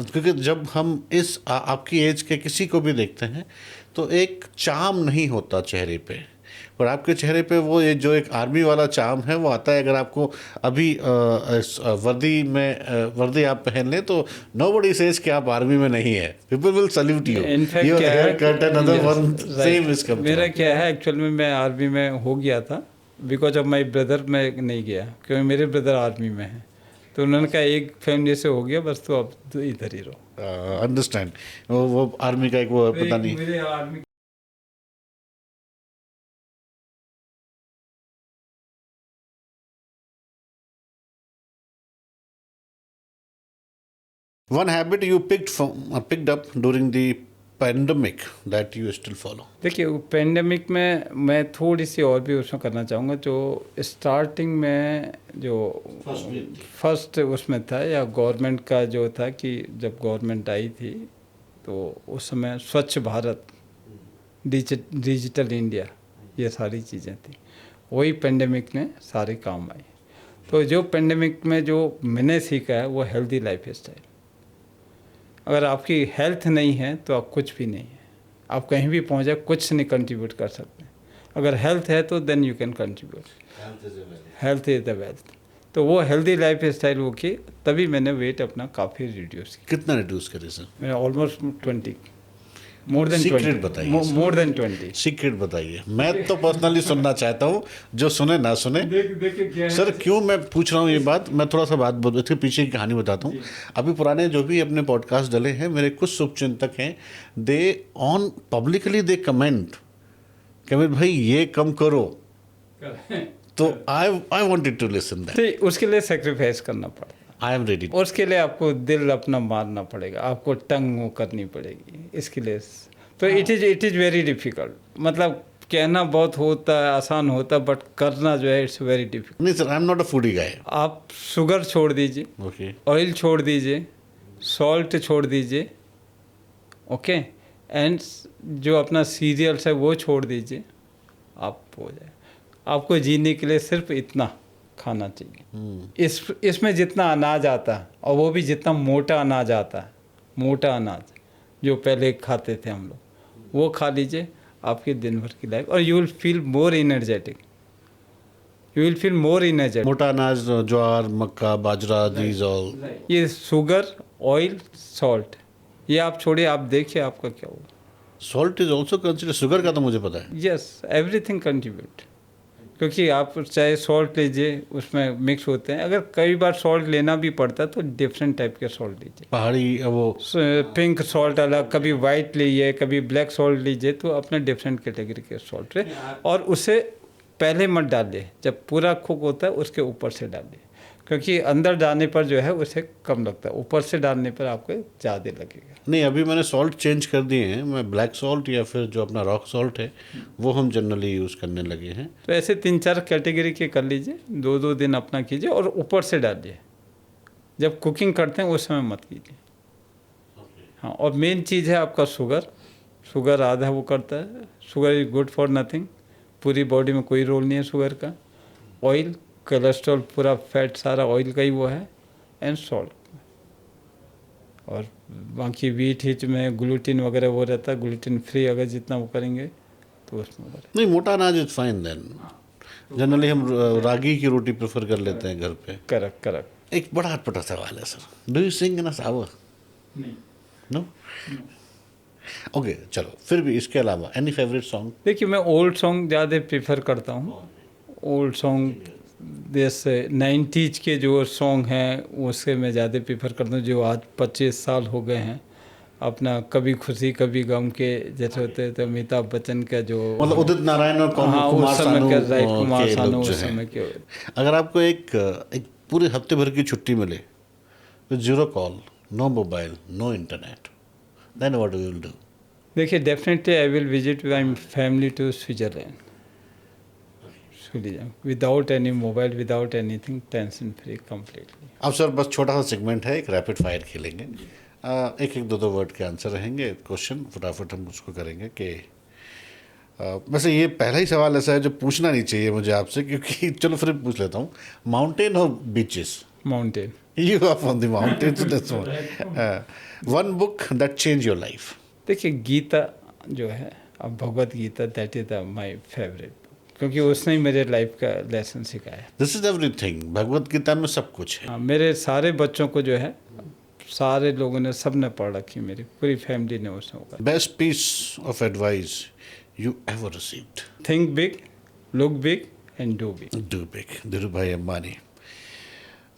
क्योंकि जब हम आपकी एज के किसी को भी देखते हैं तो एक चार्म नहीं होता चेहरे पे, पर आपके चेहरे पे वो जो एक आर्मी वाला चार्म है वो आता है। अगर आपको अभी वर्दी आप पहन लें तो नोबडी सेज कि आप आर्मी में नहीं है, people will salute you. Your haircut another one same is come. मेरा क्या है, एक्चुअल में मैं आर्मी में हो गया था बिकॉज ऑफ माई ब्रदर। मैं नहीं गया क्योंकि मेरे ब्रदर आर्मी में हैं, तो उन्होंने कहा एक फैमिली से हो गया बस, तो अब तो इधर ही रहो। अंडरस्टैंड। वो आर्मी का एक वो पता नहीं। मेरे army One habit you picked up during the pandemic that you still follow? देखिए पेंडेमिक में मैं थोड़ी सी और भी उसमें करना चाहूँगा। जो स्टार्टिंग में जो फर्स्ट उसमें था या गवर्नमेंट का जो था कि जब गवर्नमेंट आई थी तो उस समय स्वच्छ भारत, डिजिटल इंडिया, ये सारी चीज़ें थी, वही पेंडेमिक में सारे काम आई। तो जो पेंडेमिक में जो मैंने सीखा है वो हेल्दी लाइफ स्टाइल। अगर आपकी हेल्थ नहीं है तो आप कुछ भी नहीं है, आप कहीं भी पहुँच जाए कुछ नहीं कंट्रीब्यूट कर सकते। अगर हेल्थ है तो then you can contribute. Health is the wealth. तो वो हेल्दी लाइफ स्टाइल वो की, तभी मैंने वेट अपना काफ़ी रिड्यूस किया। कितना रिड्यूस करे सर? मैं ऑलमोस्ट 20। मोर देन Secret बताइए सर। More than 20। सीक्रेट बताइए, मैं तो पर्सनली सुनना चाहता हूँ, जो सुने ना सुने। देखिए क्या है सर क्यों मैं पूछ रहा हूँ ये बात, मैं थोड़ा सा इसके पीछे की कहानी बताता हूँ। अभी पुराने जो भी अपने पॉडकास्ट डले हैं, मेरे कुछ शुभचिंतक हैं, they on publicly they comment कि भाई ये कम करो, तो I wanted to listen that. तो उसके लिए सेक्रीफाइस करना पड़ता है, आई एम रेडी। और उसके लिए आपको दिल अपना मारना पड़ेगा, आपको टंग वो करनी पड़ेगी इसके लिए। तो इट इज़ वेरी डिफिकल्ट। मतलब कहना बहुत होता है, आसान होता है, बट करना जो है इट्स वेरी डिफिकल्ट। नहीं sir, I am not a foodie guy. आप शुगर छोड़ दीजिए, ओके, ऑयल छोड़ दीजिए, सॉल्ट छोड़ दीजिए, ओके, एंड जो अपना सीरियल्स है वो छोड़ दीजिए, आप हो जाए। आपको जीने के लिए सिर्फ इतना खाना चाहिए। इसमें जितना अनाज आता है, और वो भी जितना मोटा अनाज आता है, मोटा अनाज जो पहले खाते थे हम लोग, वो खा लीजिए, आपके दिन भर की लाइफ, और you will feel more energetic, you will feel more energetic. मोटा अनाज, ज्वार, मक्का, बाजरा, दीज ऑल। ये शुगर, ऑयल, सॉल्ट, ये आप छोड़िए, आप देखिए आपका क्या होगा। Salt is also consider, sugar का तो मुझे पता है। यस, एवरीथिंग कंट्रीब्यूट, क्योंकि आप चाहे सॉल्ट लीजिए, उसमें मिक्स होते हैं। अगर कई बार सॉल्ट लेना भी पड़ता है तो डिफरेंट टाइप के सॉल्ट लीजिए। पहाड़ी वो पिंक सॉल्ट अलग, कभी वाइट लीजिए, कभी ब्लैक सॉल्ट लीजिए, तो अपने डिफरेंट कैटेगरी के सॉल्ट है। और उसे पहले मत डालिए, जब पूरा कुक होता है उसके ऊपर से डालिए, क्योंकि अंदर डालने पर जो है उसे कम लगता है, ऊपर से डालने पर आपको ज़्यादा लगेगा। नहीं, अभी मैंने सॉल्ट चेंज कर दिए हैं, मैं ब्लैक सॉल्ट या फिर जो अपना रॉक सॉल्ट है वो हम जनरली यूज़ करने लगे हैं। तो ऐसे 3-4 कैटेगरी के कर लीजिए, 2-2 दिन अपना कीजिए, और ऊपर से डालिए। जब कुकिंग करते हैं उस समय मत कीजिए। हाँ, और मेन चीज़ है आपका शुगर। शुगर आधा वो करता है, sugar is good for nothing, पूरी बॉडी में कोई रोल नहीं है शुगर का। ऑयल, कोलेस्ट्रॉल, पूरा फैट सारा ऑयल का ही वो है, एंड सॉल्ट। और बाकी वीट हीट में ग्लूटीन वगैरह वो रहता है, ग्लूटीन फ्री अगर जितना वो करेंगे तो उसमें नहीं, मोटा अनाज इज फाइन देन। जनरली हम रागी की रोटी प्रेफर कर लेते हैं घर पे। Correct correct. एक बड़ा अटपटा सवाल है sir, do you sing in a shower? नहीं, नो? ओके, चलो फिर भी इसके अलावा एनी फेवरेट सॉन्ग? देखिए मैं ओल्ड सॉन्ग ज़्यादा प्रेफर करता हूँ। ओल्ड सॉन्ग जैसे 90s के जो सॉन्ग हैं उससे मैं ज़्यादा प्रेफर करता हूँ, जो आज 25 साल हो गए हैं। अपना कभी खुशी कभी गम के जैसे होते थे, अमिताभ बच्चन का जो, मतलब उदित नारायण और हाँ कुमार उस समय सानू के, राइट, कुमार के सानू लोग जो उस हैं। समय के। अगर आपको एक पूरे हफ्ते भर की छुट्टी मिले, तो zero call, no mobile, no internet, then what you will do? देखिए definitely I will visit my family to Switzerland, without any mobile, without anything, tension free completely. अब सर बस छोटा सा सेगमेंट है, एक रैपिड फायर खेलेंगे। एक एक दो वर्ड के आंसर रहेंगे, क्वेश्चन फटाफट हम उसको करेंगे कि वैसे ये पहला ही सवाल ऐसा है जो पूछना नहीं चाहिए मुझे आपसे, क्योंकि चलो फिर पूछ लेता हूँ, माउंटेन और beaches? Mountain. You are from the mountains, that's one book that change your life? देखिए गीता जो है, अब Bhagavad Gita, that is my favourite, क्योंकि उसने ही मेरे लाइफ का लेसन सिखाया। This is everything, Bhagavad Gita में सब कुछ है। हाँ, मेरे सारे बच्चों को जो है, सारे लोगों ने, सब ने पढ़ रखी, मेरी पूरी फैमिली ने उसने होगा। Best piece of advice you ever received? Think big, look big, and do big. Do big. Dhirubhai Ambani.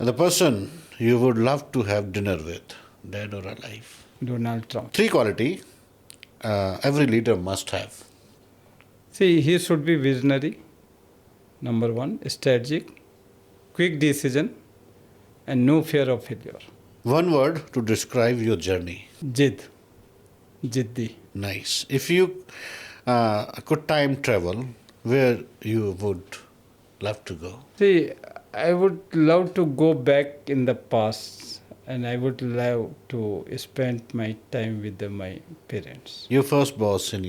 The person you would love to have dinner with, dead or alive? Donald Trump. 3 quality every leader must have. See, he should be visionary, number 1, strategic, quick decision, and no fear of failure. One word to describe your journey. Jid. Jiddi. Nice. If you could time travel, where you would love to go? See, I would love to go back in the past, and I would love to spend my time with my parents. Your first boss in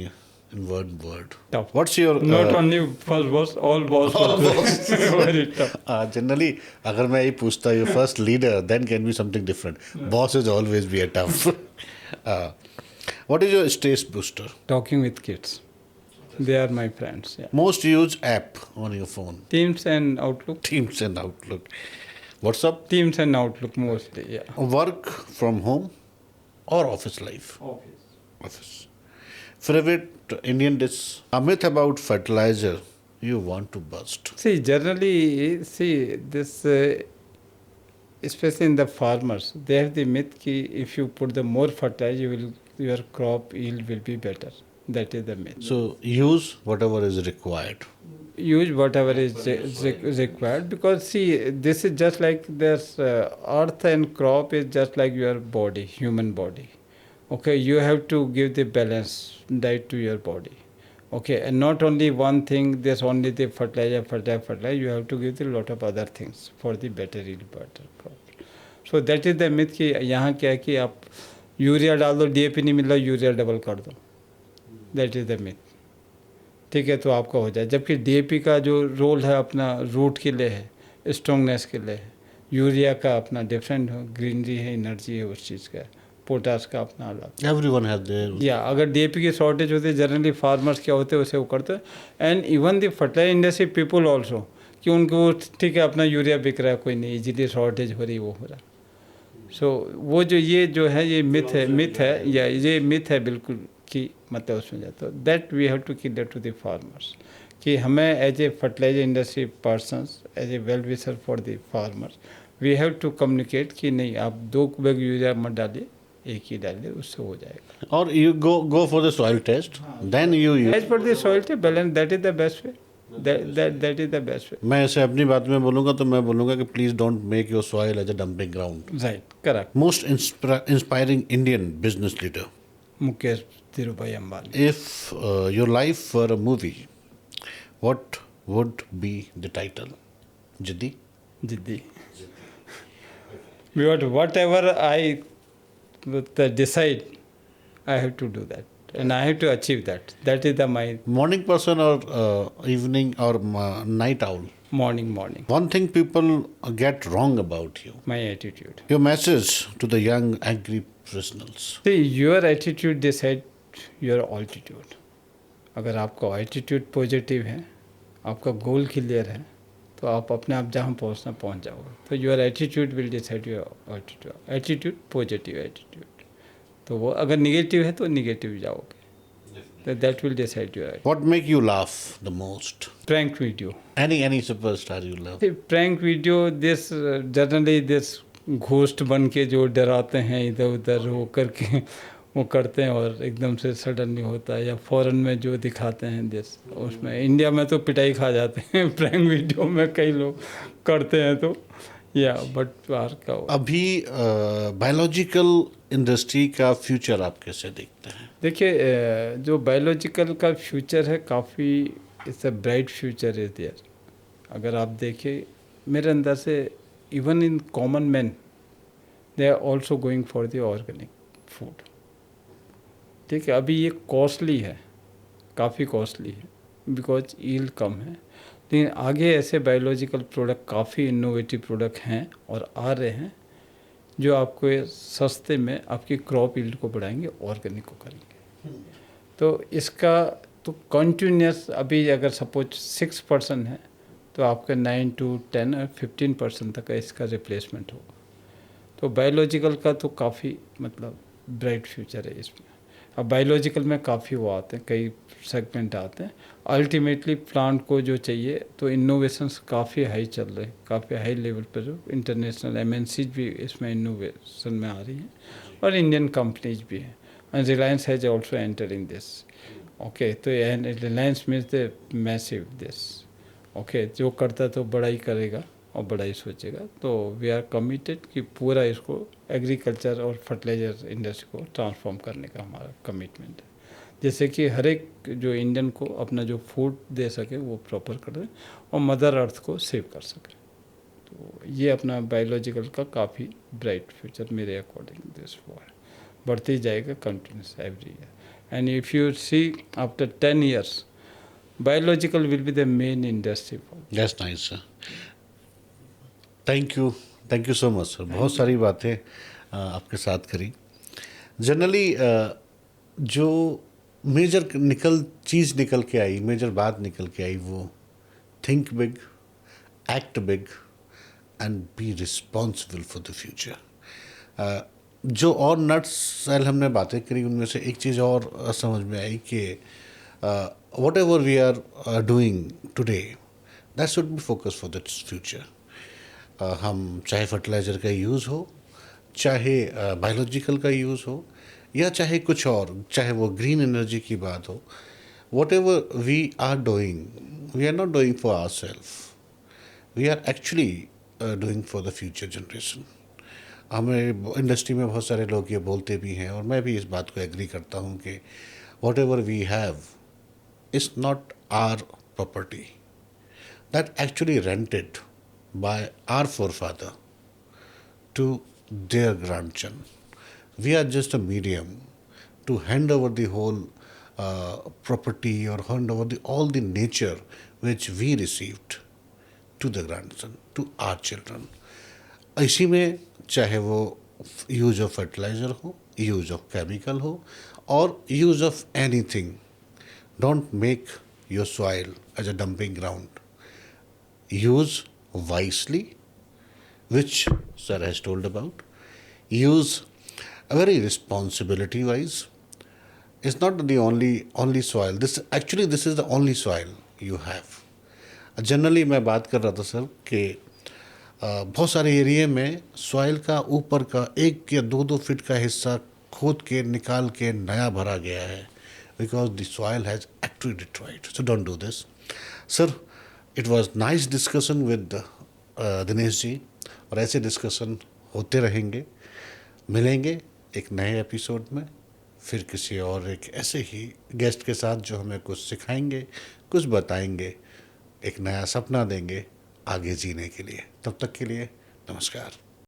one word. Tough. What's your Not only first boss, all boss. Very tough. Generally, अगर मैं ये पूछता your first leader, then can be something different. Boss is always be a tough. What is your stress booster? Talking with kids. They are my friends. Yeah. Most used app on your phone? Teams and Outlook. Teams and Outlook. WhatsApp? Teams and Outlook mostly, yeah. Work from home or office life? Office. Office. favorite Indian dish? A myth about fertilizer you want to bust. See, generally, see this, especially in the farmers, they have the myth ki if you put the more fertilizer, your crop yield will be better. That is the myth. So use whatever is required. Use whatever is required, because see, this is just like this earth and crop is just like your body, human body. Okay, you have to give the balance diet to your body. Okay, and not only one thing, there's only the fertilizer, you have to give the lot of other things for the better yield, better crop. So that is the myth कि यहाँ क्या है कि आप urea डाल दो, DAP नहीं मिल रहा, यूरिया डबल कर दो. That is the myth. ठीक है, तो आपका हो जाए. जबकि डीएपी का जो रोल है अपना रूट के लिए है, स्ट्रॉन्गनेस के लिए है. यूरिया का अपना डिफरेंट हो, ग्रीनरी है, एनर्जी है उस चीज़ का. पोटास का अपना अलग. Everyone has their. या अगर डीएपी की शॉर्टेज होती है, जनरली फार्मर्स क्या होते हैं उसे वो करते हैं. And even the fertilizer industry people also, कि उनको ठीक है अपना यूरिया बिक रहा है, कोई नहीं, इजीली शॉर्टेज हो रही, वो हो रहा. सो वो जो ये जो है ये मिथ है या ये मिथ है बिल्कुल कि मतलब उसमें जाता है. That we have to clear to the farmers कि हमें as a fertilizer industry persons, as a well wisher for the farmers, we have to communicate कि नहीं आप 2 बैग यूरिया मत डालिए, एक ही डालिए, उससे हो जाएगा. Or you go for the soil test, then you use. As पर द सॉइल टे balance, that is the best way. That is the best way. मैं ऐसे अपनी बात में बोलूँगा तो मैं बोलूँगा कि please don't make your soil as a dumping ground. Right, correct. Most inspiring Indian business leader. Mukesh Dhirubhai Ambani. If your life were a movie, what would be the title? Jiddi? Jiddi. But whatever I decide, I have to do that. And I have to achieve that. That is my Morning person or evening or night owl? morning. One thing people get wrong about you. My attitude. Your message to the young agri professionals. See, your attitude decide your altitude. अगर आपका attitude positive है, आपका goal clear है, तो आप अपने आप जहाँ पहुँचना पहुँच जाओगे. तो your attitude will decide your attitude. Attitude positive attitude. तो वो अगर निगेटिव है तो निगेटिव जाओगे. That will decide your attitude. What make you laugh the most? Prank video. Any superstar you love? See, prank video, this generally this ghost बन के जो डराते हैं इधर उधर वो करके वो करते हैं और एकदम से सडनली होता है. या फॉरेन में जो दिखाते हैं दिस, उसमें इंडिया में तो पिटाई खा जाते हैं प्रैंक वीडियो में कई लोग करते हैं. तो या बट बाहर का अभी बायोलॉजिकल इंडस्ट्री का फ्यूचर आप कैसे देखते हैं? देखिए, जो बायोलॉजिकल का फ्यूचर है काफ़ी it's a bright future is there. अगर आप देखिए मेरे अंदर से even in common man they are also going for the organic food. ठीक है, अभी ये कॉस्टली है, काफ़ी कॉस्टली है बिकॉज यील्ड कम है. लेकिन आगे ऐसे बायोलॉजिकल प्रोडक्ट काफ़ी इनोवेटिव प्रोडक्ट हैं और आ रहे हैं जो आपको ये सस्ते में आपकी क्रॉप यील्ड को बढ़ाएंगे, ऑर्गेनिक को करेंगे. तो इसका तो कंटिन्यूस अभी अगर सपोज 6% है तो आपका 9 to 10 और 15% तक का इसका रिप्लेसमेंट होगा. तो बायोलॉजिकल का तो काफ़ी मतलब ब्राइट फ्यूचर है इसमें. अब बायोलॉजिकल में काफ़ी वो आते हैं, कई सेगमेंट आते हैं. अल्टीमेटली प्लांट को जो चाहिए तो इनोवेशंस काफ़ी हाई चल रहे हैं, काफ़ी हाई लेवल पर. जो इंटरनेशनल एमएनसीज भी इसमें इनोवेशन में आ रही हैं और इंडियन कंपनीज भी हैं. And Reliance has also enter in this. Okay, तो Reliance means the massive this. Okay, जो करता तो बड़ा ही करेगा और बड़ा ही सोचेगा. तो वी आर कमिटेड कि पूरा इसको एग्रीकल्चर और फर्टिलाइजर इंडस्ट्री को ट्रांसफॉर्म करने का हमारा कमिटमेंट है, जैसे कि हर एक जो इंडियन को अपना जो फूड दे सके वो प्रॉपर कर दें और मदर अर्थ को सेव कर सके. तो ये अपना बायोलॉजिकल का काफ़ी ब्राइट फ्यूचर मेरे अकॉर्डिंग दिस वो है, बढ़ते ही जाएगा continuous every year. And if you see after 10 years biological will be the main industry. That's nice, sir. Thank you so much sir. बहुत सारी बातें आपके साथ करी. जनरली जो मेजर चीज़ निकल के आई, मेजर बात निकल के आई, वो think big, act big and be responsible for the future. जो और नट्स सेल हमने बातें करी उनमें से एक चीज़ और समझ में आई कि whatever we are doing today that should be focus for the future. हम चाहे फर्टिलाइज़र का यूज़ हो, चाहे बायोलॉजिकल का यूज़ हो, या चाहे कुछ और, चाहे वो ग्रीन एनर्जी की बात हो, whatever we are doing, we are not doing for our self, we are actually doing for the future generation. हमें इंडस्ट्री में बहुत सारे लोग ये बोलते भी हैं और मैं भी इस बात को एग्री करता हूँ कि whatever we have is not our property, that actually rented by our forefather to their grandson. We are just a medium to hand over the whole property or hand over all the nature which we received to the grandson, to our children. इसी में चाहे वो use of fertilizer हो, use of chemical हो, और use of anything, don't make your soil as a dumping ground. Use wisely, which sir has told about. Use very responsibility wise. It's not the only soil. This is the only soil you have. Generally मैं बात कर रहा था sir कि बहुत सारे area में soil का ऊपर का 1 या 2 फीट का हिस्सा खोद के निकाल के नया भरा गया है, because the soil has actually destroyed. So don't do this sir. It was nice discussion with Dinesh ji, और ऐसे डिस्कशन होते रहेंगे. मिलेंगे एक नए एपिसोड में, फिर किसी और एक ऐसे ही गेस्ट के साथ जो हमें कुछ सिखाएंगे, कुछ बताएंगे, एक नया सपना देंगे आगे जीने के लिए. तब तक के लिए नमस्कार.